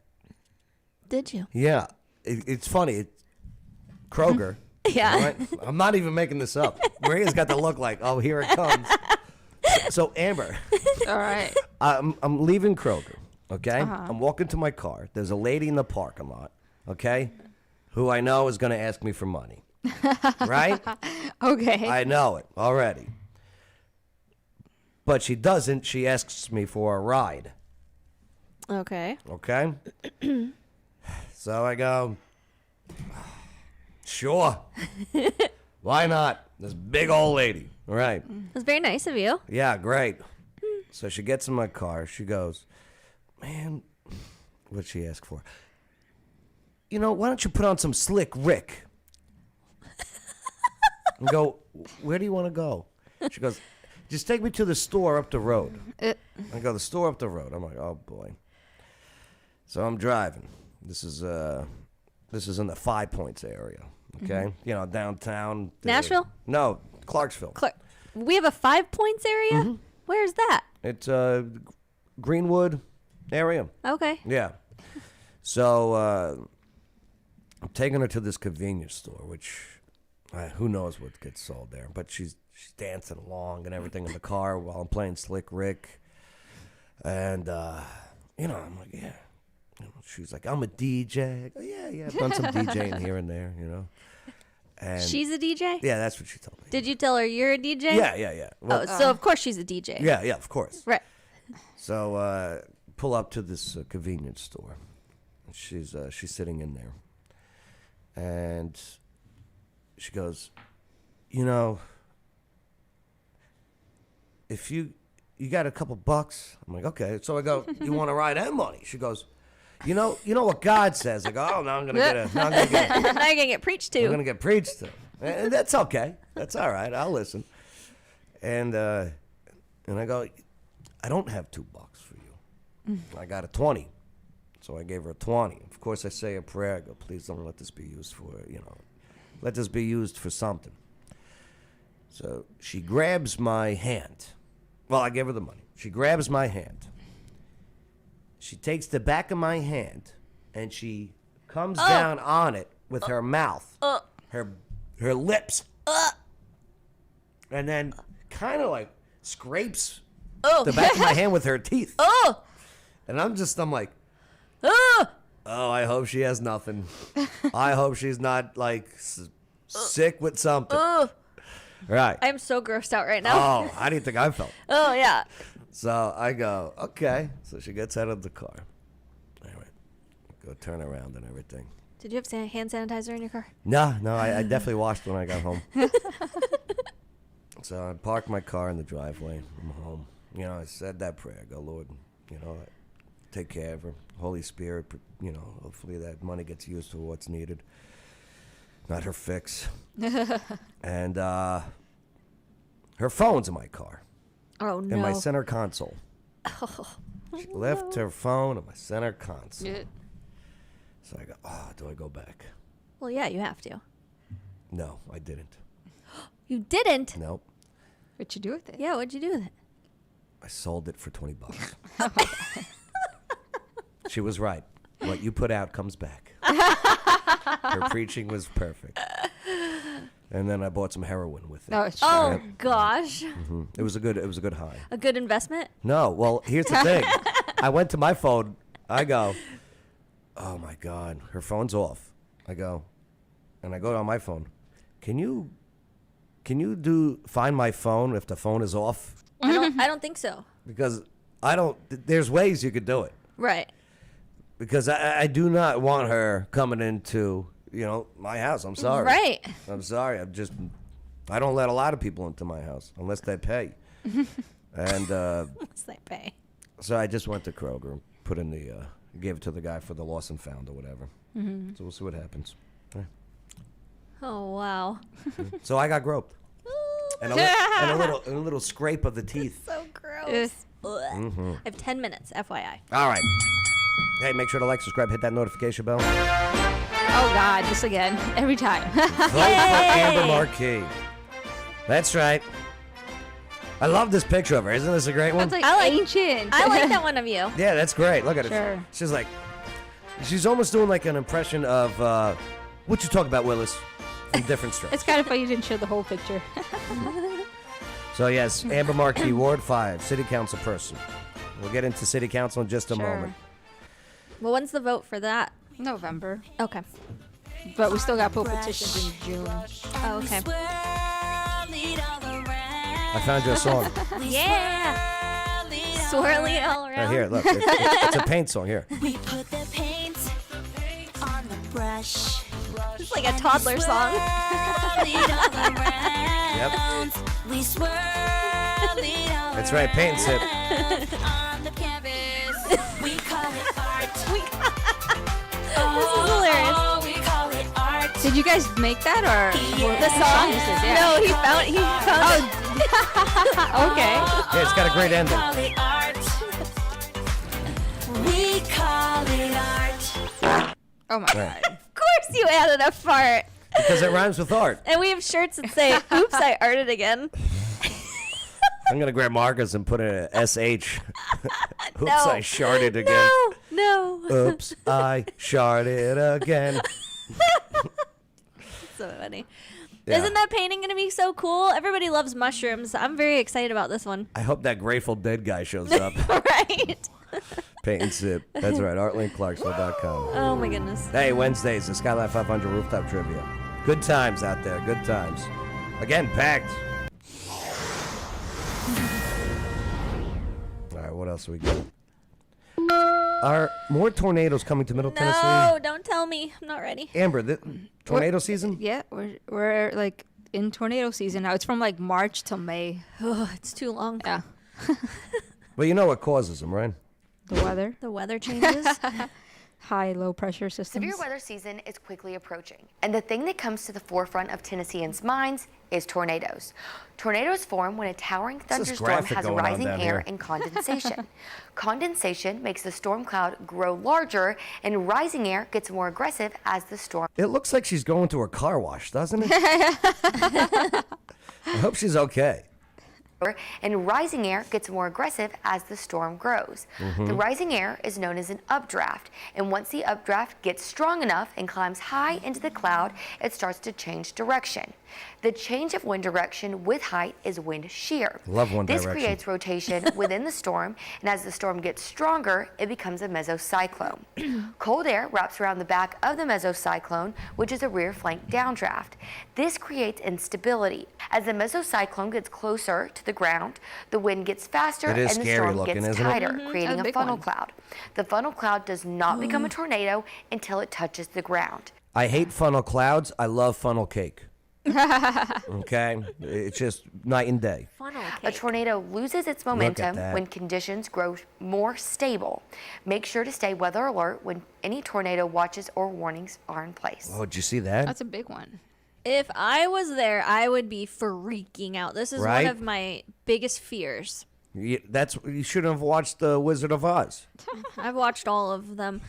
Did you? Yeah, it's funny. Kroger. Yeah. all right? I'm not even making this up. Maria's got the look like, oh, here it comes. So Amber. All right. I'm leaving Kroger. Okay. Uh-huh. I'm walking to my car. There's a lady in the parking lot. Okay, who I know is going to ask me for money. Right? Okay. I know it already. But she doesn't. She asks me for a ride. Okay. Okay? So I go, sure. Why not? This big old lady. All right. That's very nice of you. Yeah, great. So she gets in my car. She goes, man, what'd she ask for? Why don't you put on some Slick Rick? And go, where do you want to go? She goes, just take me to the store up the road. I go, the store up the road. I'm like, oh boy. So I'm driving. This is in the 5 Points area. Okay, downtown. Nashville? No, Clarksville. We have a 5 Points area. Mm-hmm. Where's that? It's Greenwood area. Okay. Yeah. So I'm taking her to this convenience store, which who knows what gets sold there. But she's dancing along and everything in the car while I'm playing Slick Rick. And, I'm like, yeah. She's like, I'm a DJ. I go, yeah. I've done some DJing here and there, And She's a DJ? Yeah, that's what she told me. Did you tell her you're a DJ? Yeah. Well, so of course she's a DJ. Yeah, of course. Right. So pull up to this convenience store. She's sitting in there. And she goes, if you got a couple bucks, I'm like, okay. So I go, you want to ride and money? She goes, you know what God says. I go, oh, now I'm gonna get Now you're gonna get preached to. I'm gonna get preached to, and that's okay. That's all right. I'll listen. And I go, I don't have $2 for you. I got a 20. So I gave her a 20. Of course, I say a prayer. I go, please don't let this be used for, let this be used for something. So she grabs my hand. Well, I gave her the money. She grabs my hand. She takes the back of my hand and she comes down on it with her mouth, her lips, and then kind of like scrapes the back of my hand with her teeth. And I'm like, oh, I hope she has nothing. I hope she's not like sick with something. Right. I'm so grossed out right now. Oh, how do you think I felt? Oh, yeah. So I go, okay. So she gets out of the car. Anyway, go turn around and everything. Did you have hand sanitizer in your car? No, I definitely washed when I got home. So I parked my car in the driveway. I'm home. I said that prayer. I go, Lord, take care of her. Holy Spirit, hopefully that money gets used for what's needed. Not her fix. And her phone's in my car. Oh, no. In my center console. She left her phone in my center console. Yeah. So I go, do I go back? Well, yeah, you have to. No, I didn't. You didn't? Nope. What'd you do with it? Yeah, what'd you do with it? I sold it for $20. She was right. What you put out comes back. Her preaching was perfect. And then I bought some heroin with it. Oh gosh. Mm-hmm. It was a good high. A good investment? No, well, here's the thing. I went to my phone. I go, oh my God, her phone's off. I go on my phone. Can you find my phone if the phone is off? I don't think so. Because there's ways you could do it. Right. Because I do not want her coming into, my house. I'm sorry. Right. I'm sorry. I don't let a lot of people into my house unless they pay. And Unless they pay. so I just went to Kroger and put in gave it to the guy for the lost and found or whatever. Mhm. So we'll see what happens. Yeah. Oh, wow. So I got groped. And a little scrape of the teeth. So gross. Mhm. I have 10 minutes, FYI. All right. Hey, make sure to like, subscribe, hit that notification bell. Oh God, this again. Every time. Vote for Amber Markey. That's right. I love this picture of her. Isn't this a great one? That's like ancient. I like that one of you. Yeah, that's great. Look at Sure. it. She's almost doing like an impression of what you talk about, Willis, from Different Strokes. It's kind of funny you didn't show the whole picture. So yes, Amber Markey, Ward 5, City Council person. We'll get into City Council in just a moment. Well, when's the vote for that? November. Okay. But we still got to put petitions in June. Oh, okay. I found you a song. Yeah. Swirly all around. Right here, look. It's a paint song. Here. We put the paint on the brush. It's like a toddler song. Yep. We swirl it all That's right, paint and sip. on the canvas. We call it art. This is hilarious. Oh, we call it art. Did you guys make that or The song? No, he found it. Okay. Yeah, it's got a great ending. Call it art. We call it art. Oh my Right. God. Of course you added a fart. Because it rhymes with art. And we have shirts that say, oops, I arted again. I'm going to grab markers and put in a SH. Oops, No. I sharted again. No. Oops, I sharted again. So funny. Yeah. Isn't that painting going to be so cool? Everybody loves mushrooms. I'm very excited about this one. I hope that Grateful Dead guy shows up. Right. Paint and sip. That's right, artlinkclarksville.com. Oh, my goodness. Hey, Wednesdays, the Skyline 500 Rooftop Trivia. Good times out there, good times. Again, packed. All right, what else do we got? Are more tornadoes coming to Middle Tennessee? No, don't tell me. I'm not ready. Amber, tornado season? Yeah, we're like in tornado season now. It's from like March till May. Oh, it's too long. Yeah. Well, you know what causes them, right? The weather. The weather changes. High, low pressure systems. Severe weather season is quickly approaching, and the thing that comes to the forefront of Tennesseans' minds is tornadoes. Tornadoes form when a towering thunderstorm has rising air and condensation. Condensation makes the storm cloud grow larger, and rising air gets more aggressive as the storm. It looks like she's going to her car wash, doesn't it? I hope she's okay. And rising air gets more aggressive as the storm grows. The rising air is known as an updraft, and once the updraft gets strong enough and climbs high into the cloud, it starts to change direction. The change of wind direction with height is wind shear. Love wind This direction. creates rotation within the storm, and as the storm gets stronger, it becomes a mesocyclone. Cold air wraps around the back of the mesocyclone, which is a rear flank downdraft. This creates instability. As the mesocyclone gets closer to the ground, the wind gets faster It is and the scary storm looking, gets isn't it? tighter, creating A a big funnel one. cloud. The funnel cloud does not become a tornado until it touches the ground. I hate funnel clouds. I love funnel cake. Okay? It's just night and day. A tornado loses its momentum that. when conditions grow more stable. Make sure to stay weather alert when any tornado watches or warnings are in place. Oh, did you see that? That's a big one. If I was there, I would be freaking out. This is Right? one of my biggest fears. You shouldn't have watched The Wizard of Oz. I've watched all of them.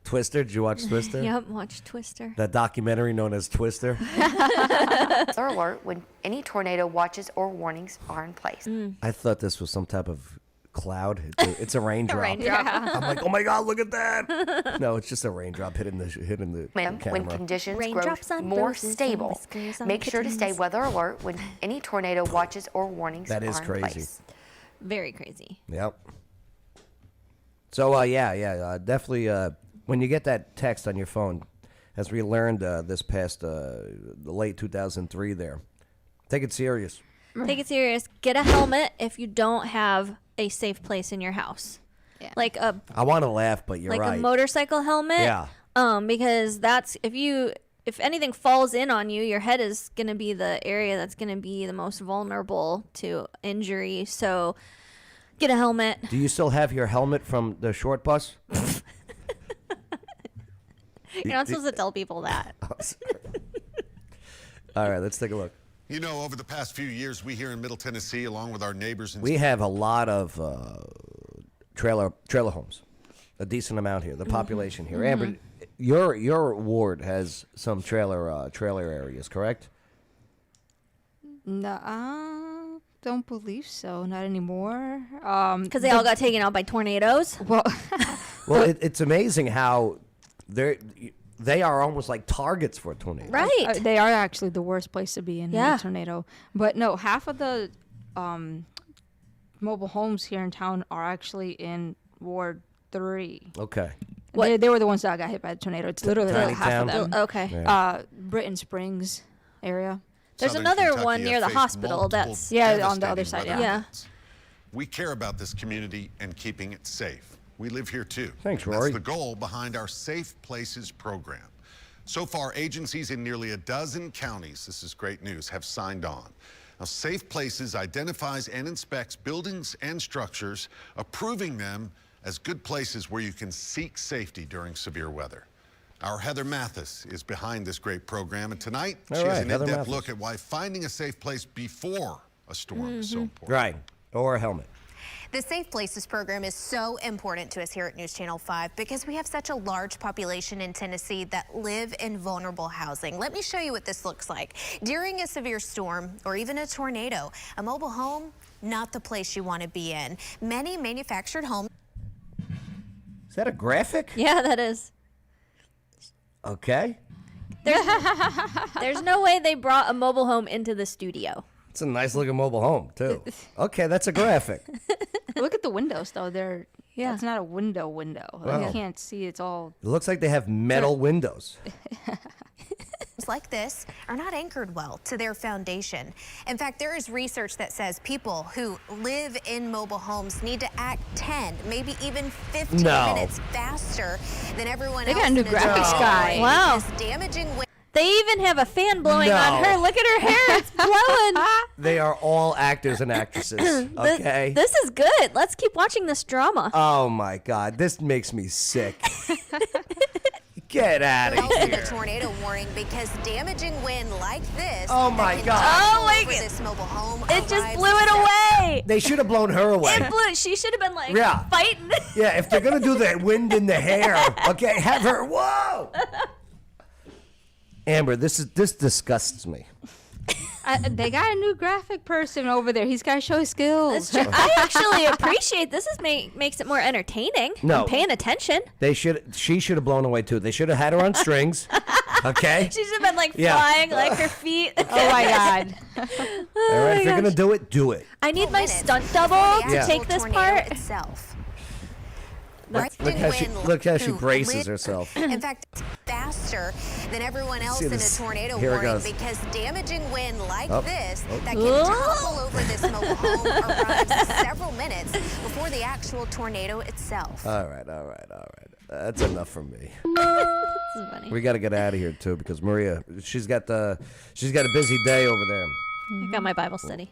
Twister, did you watch Twister? Yep, watched Twister. That documentary known as Twister. Weather alert when any tornado watches or warnings are in place. I thought this was some type of cloud. It's a raindrop. raindrop. I'm like, oh my God, look at that. No, it's just a raindrop hitting the When camera. conditions Raindrops grow on more roses and stable, whiskers on make sure to stay kittens. weather alert when any tornado watches or warnings That is are in crazy. place. Very crazy. Yep. So, definitely, when you get that text on your phone, as we learned this past the late 2003 there, take it serious. Take it serious. Get a helmet if you don't have a safe place in your house. Yeah. Like a I want to laugh, but you're like right. a motorcycle helmet. Yeah. Because that's if you if anything falls in on you, your head is going to be the area that's going to be the most vulnerable to injury. So get a helmet. Do you still have your helmet from the short bus? You're not supposed to tell people that. All right, let's take a look. You know, over the past few years, we here in Middle Tennessee, along with our neighbors in We have a lot of trailer homes, a decent amount here. The population here, Amber, your ward has some trailer areas, correct? No, don't believe so. Not anymore. Because they all got taken out by tornadoes. Well, it's amazing how they are almost like targets for tornadoes. Right. They are actually the worst place to be in Yeah. a tornado. But no, half of the mobile homes here in town are actually in Ward 3. Okay. They were the ones that got hit by the tornado. It's literally Tiny half town. of them. Okay. Yeah. Britton Springs area. There's Southern another Kentucky one near have the faced hospital multiple that's on the other devastating side. weather Yeah. events. We care about this community and keeping it safe. We live here too. Thanks, And Rory. That's the goal behind our Safe Places program. So far, agencies in nearly a dozen counties, this is great news, have signed on. Now, Safe Places identifies and inspects buildings and structures, approving them as good places where you can seek safety during severe weather. Our Heather Mathis is behind this great program, and tonight All she has right, an Heather in-depth Mathis. look at why finding a safe place before a storm is so important. Right. Or a helmet. The Safe Places program is so important to us here at News Channel 5 because we have such a large population in Tennessee that live in vulnerable housing. Let me show you what this looks like. During a severe storm or even a tornado, a mobile home, not the place you want to be in. Many manufactured homes. Is that a graphic? Yeah, that is. Okay. There's no way they brought a mobile home into the studio. It's a nice looking mobile home, too. Okay, that's a graphic. Look at the windows, though. It's not a window. Wow. You can't see. It's all. It looks like they have metal windows. like this are not anchored well to their foundation. In fact, there is research that says people who live in mobile homes need to act 10, maybe even 15 minutes faster than everyone They else. got a new in the graphics town. guy. Wow. Because damaging wind. They even have a fan blowing No. on her. Look at her hair. It's blowing. They are all actors and actresses. Okay. This is good. Let's keep watching this drama. Oh my God, this makes me sick. Get out of Also, the here. tornado warning because damaging wind like this. Oh my that can God. topple Oh my over God. this mobile home. It just arrives blew it away. They should have blown her away. It blew. She should have been like Yeah. fighting. Yeah, if they're gonna do the wind in the hair, okay, have her. Whoa. Amber, this disgusts me. They got a new graphic person over there. He's got to show his skills. I actually appreciate this. Makes it more entertaining. No. I'm paying attention. She should have blown away too. They should have had her on strings. Okay. She should have been like Yeah. flying, like her feet. Oh my God. All right, if you're gonna do it, do it. I need my stunt double to Yeah. take this tornado part. itself. Look how she braces herself. In fact, faster than everyone else See in a this? tornado Here it warning goes. because damaging wind like Oh. this Oh. that can topple over this mobile home arrives several minutes before the actual tornado itself. All right. That's enough for me. This is funny. We got to get out of here too because Maria, she's got a busy day over there. I got my Bible study.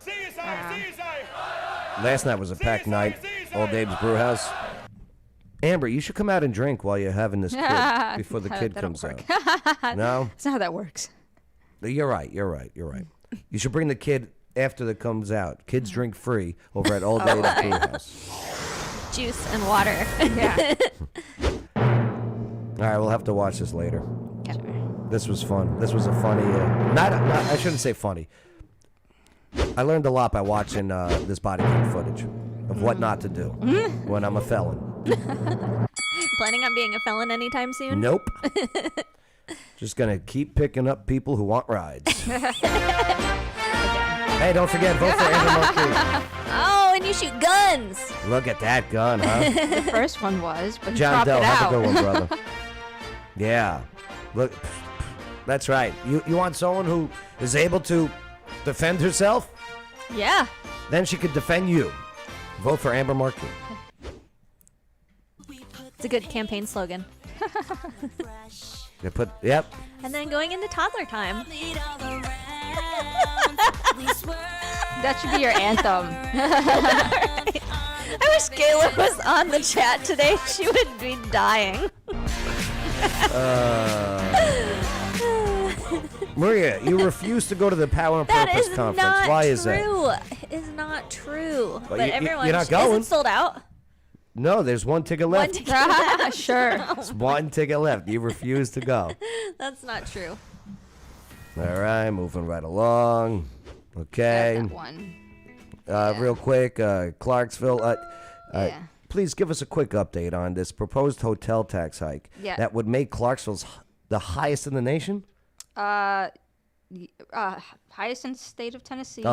Last night was a packed night. Old Dave's Brew House. Amber, you should come out and drink while you're having this kid before the kid That'll comes work. out. No? That's not how that works. You're right. You should bring the kid after it comes out. Kids drink free over at Old Dave's Brew House. Juice and water. Yeah. All right, we'll have to watch this later. This was fun. This was a funny. Not I shouldn't say funny. I learned a lot by watching this body cam footage of what not to do when I'm a felon. Planning on being a felon anytime soon? Nope. Just gonna keep picking up people who want rides. Hey, don't forget, vote for Andrew Marquis. Oh, and you shoot guns. Look at that gun, huh? The first one was, but he John dropped Doe, it have out. a good one, brother. Yeah. Look, that's right. You want someone who is able to defend herself? Yeah. Then she could defend you. Vote for Amber Markey. It's a good campaign slogan. They put, yep. And then going into toddler time. That should be your anthem. I wish Kayla was on the chat today. She would be dying. Maria, you refuse to go to the Power and Purpose Conference. Why is that? It is not true. Well, But you- everyone, you're not going. is it sold out? No, there's one ticket left. One ticket. Sure. There's one ticket left. You refuse to go. That's not true. All right, moving right along. Okay. That one. Real quick, Clarksville. Please give us a quick update on this proposed hotel tax hike that would make Clarksville's the highest in the nation. Highest in the state of Tennessee,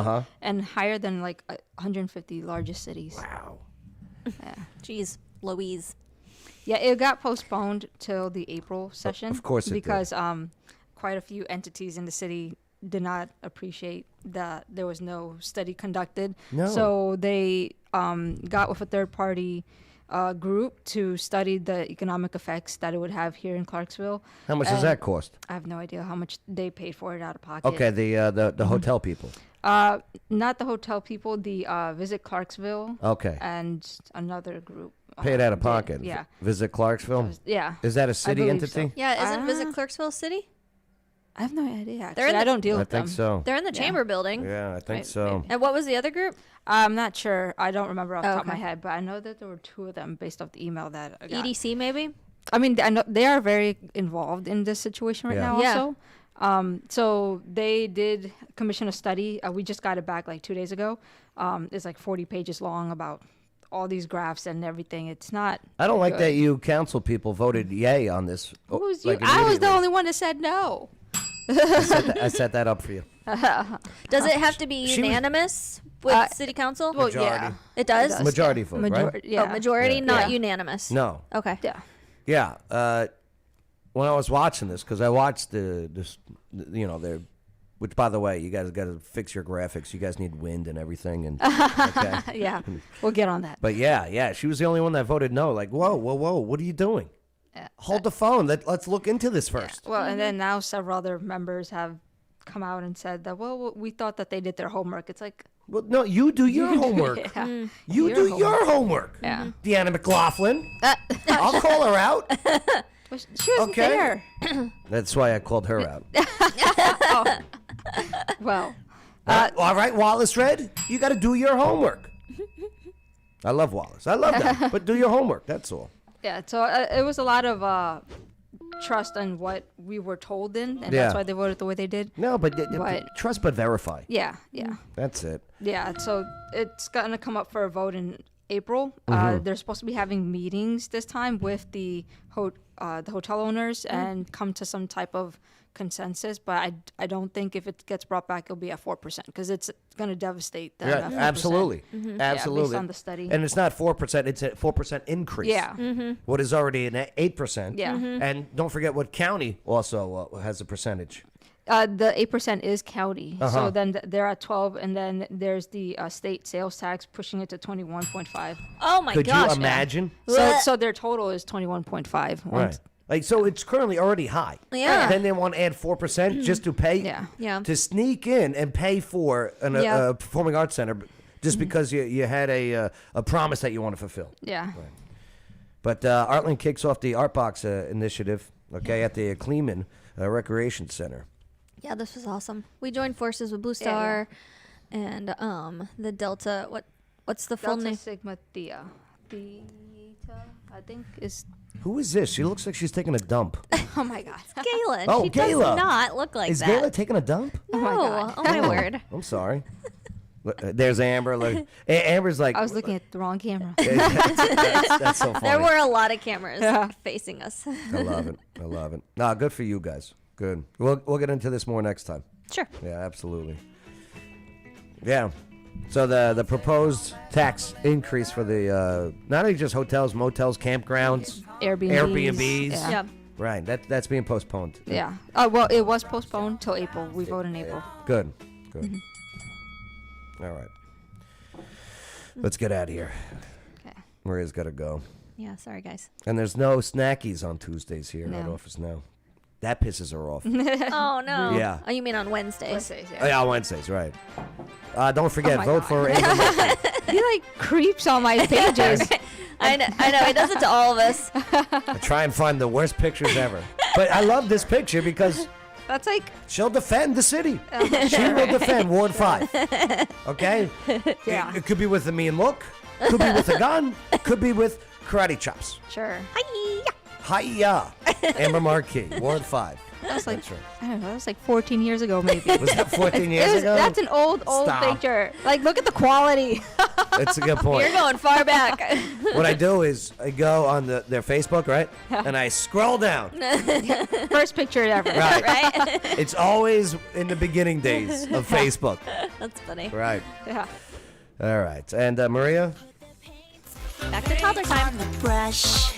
and higher than like 150 largest cities. Wow. Yeah. Jeez, Louise. Yeah, it got postponed till the April session. Of course it did. because quite a few entities in the city did not appreciate that there was no study conducted. No. So they got with a third party group to study the economic effects that it would have here in Clarksville. How much does that cost? I have no idea how much they paid for it out of pocket. Okay, the hotel people. Not the hotel people, the Visit Clarksville. Okay. And another group. Paid out of pocket. Yeah. Visit Clarksville. Yeah. Is that a I city believe entity? so. Yeah, isn't Visit Clarksville City? I have no idea. Actually. They're in I the- don't deal I with them. think so. They're in the chamber building. Yeah, I think so. And what was the other group? I'm not sure. I don't remember off the top of my Okay. head, but I know that there were two of them based off the email that I got. EDC maybe? I mean, I know they are very involved in this situation right now Yeah. also. So they did commission a study. We just got it back like 2 days ago. It's like 40 pages long about all these graphs and everything. It's not. I don't like good. that you council people voted yay on this. Who's like, you? I was the immediately. only one that said no. I set that up for you. Does it have to be She was- unanimous with city council? Well, yeah. Majority. It does? Majority vote, right? Yeah. Oh, majority, Yeah. not Yeah. unanimous. No. Okay. Yeah. Yeah. When I was watching this, because I watched this, which by the way, you guys got to fix your graphics. You guys need wind and everything, and okay. Yeah. We'll get on that. But yeah, she was the only one that voted no. Like, whoa, what are you doing? Hold the phone. Let's look into this first. Well, and then now several other members have come out and said that, well, we thought that they did their homework. It's like, Well, no, you do your homework. Yeah. You Your do homework. your homework. Yeah. Deanna McLaughlin. I'll call her out. Well, she wasn't Okay. there. That's why I called her out. Well, All right, Wallace Red, you got to do your homework. I love Wallace. I love that. But do your homework. That's all. yeah. So it was a lot of trust in what we were told in, and Yeah. that's why they voted the way they did. No, but But- trust but verify. Yeah. Yeah. That's it. Yeah. So it's going to come up for a vote in April. Mhm. They're supposed to be having meetings this time with the hotel owners and come to some type of consensus. But I don't think if it gets brought back, it'll be at 4% because it's going to devastate them. Yeah, at 4%. absolutely. Yeah, Absolutely. based on the study. And it's not 4%, it's a 4% increase. Yeah. What is already an 8%. Yeah. And don't forget what county also has a percentage. The 8% is county, Uh-huh. so then they're at 12, and then there's the state sales tax pushing it to 21.5. Oh my Could gosh. you imagine? So their total is 21.5. Right. Like, so it's currently already high. Yeah. Then they want to add 4% just to pay, Yeah. to sneak in and pay for Yeah. a performing arts center just because you had a promise that you want to fulfill. Yeah. But Artland kicks off the Art Box initiative, okay, at the Kleeman Recreation Center. Yeah, this was awesome. We joined forces with Blue Star and the Delta. What's the full Delta name? Sigma Theta. Theta, I think is. Who is this? She looks like she's taking a dump. Oh my God, Galen. Oh, she Gayla. does not look like Is that. Gayla taking a dump? No. Oh my word. I'm sorry. Look, there's Amber. Look, Amber's like. I was looking at the wrong camera. that's so funny. There were a lot of cameras facing us. I love it. I love it. Nah, good for you guys. Good. We'll get into this more next time. Sure. Yeah, absolutely. Yeah. So the proposed tax increase for the not only just hotels, motels, campgrounds, Airbnbs. Yeah. Yep. Right. That's being postponed. Yeah. Well, it was postponed till April. We vote in April. Good. Good. All right. Let's get out of here. Okay. Maria's got to go. Yeah, sorry guys. And there's no snackies on Tuesdays here at No. office now. That pisses her off. Oh, no. Yeah. Oh, you mean on Wednesdays? Oh, yeah, Wednesdays, right. Don't forget, my vote God. for Ava Murphy. He like creeps on my pages. I know. He does it to all of us. I try and find the worst pictures ever. But I love this picture because That's like she'll defend the city. She will defend Ward 5. Okay? Yeah. It could be with a mean look. Could be with a gun. Could be with karate chops. sure. Hiya. Amber Marquis, Ward 5. That's like That's right. I don't know. That was like 14 years ago, maybe. Was that 14 years ago? That's an old Stop. picture. Like, look at the quality. That's a good point. You're going far back. What I do is I go on their Facebook, right? And I scroll down. First picture ever. Right. Right? It's always in the beginning days of Facebook. That's funny. Right. Yeah. All right. And Maria? Back to toddler time. Brush.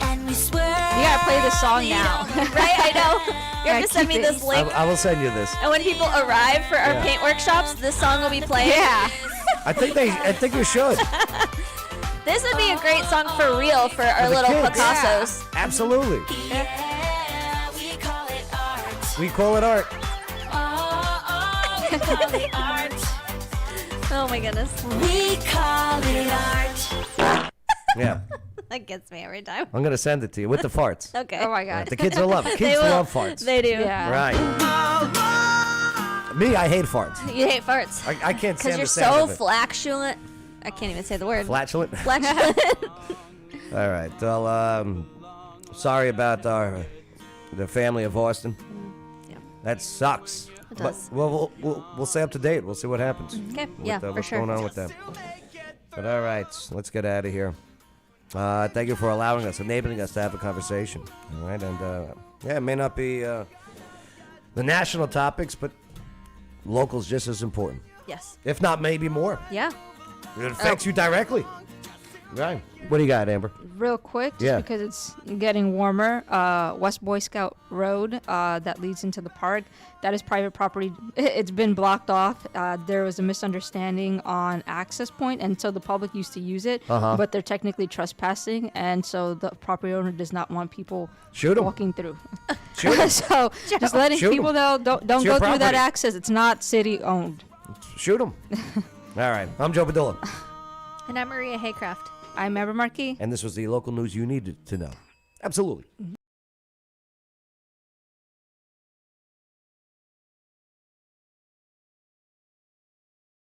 And we swear. You gotta play this song now. Right? I know. You have to send me this link. I will send you this. And when people arrive for our paint workshops, this song will be playing. Yeah. I think you should. This would be a great song for real for our the little kids. Picassos. Absolutely. Yeah, we call it art. We call it art. We call it art. Oh my goodness. We call it art. Yeah. That gets me every time. I'm going to send it to you with the farts. Okay. Oh my God. The kids will love it. They Kids will. love farts. They do. Yeah. Right. Me, I hate farts. You hate farts. I can't Because stand you're the sound so of it. flatulent. I can't even say the word. Flatulent? Flatulent. All right. Well, sorry about the family of Austin. Yeah. That sucks. It does. But, well, we'll stay up to date. We'll see what happens. Okay. With, Yeah, for what's sure. going on with them. But all right, let's get out of here. Thank you for allowing us, enabling us to have a conversation. All right, and yeah, it may not be the national topics, but local's just as important. Yes. If not, maybe more. Yeah. It affects you directly. Right. What do you got, Amber? Real quick, just Yeah. because it's getting warmer, West Boy Scout Road that leads into the park, that is private property. It's been blocked off. There was a misunderstanding on access point, and so the public used to use it, but they're technically trespassing, and so the property owner does not want people Shoot 'em. walking through. Shoot 'em. So just letting Shoot 'em. people know, don't It's your go through that property. access. It's not city owned. Shoot them. All right. I'm Joe Padula. And I'm Maria Haycraft. I'm Amber Marquis. And this was the local news you needed to know. Absolutely.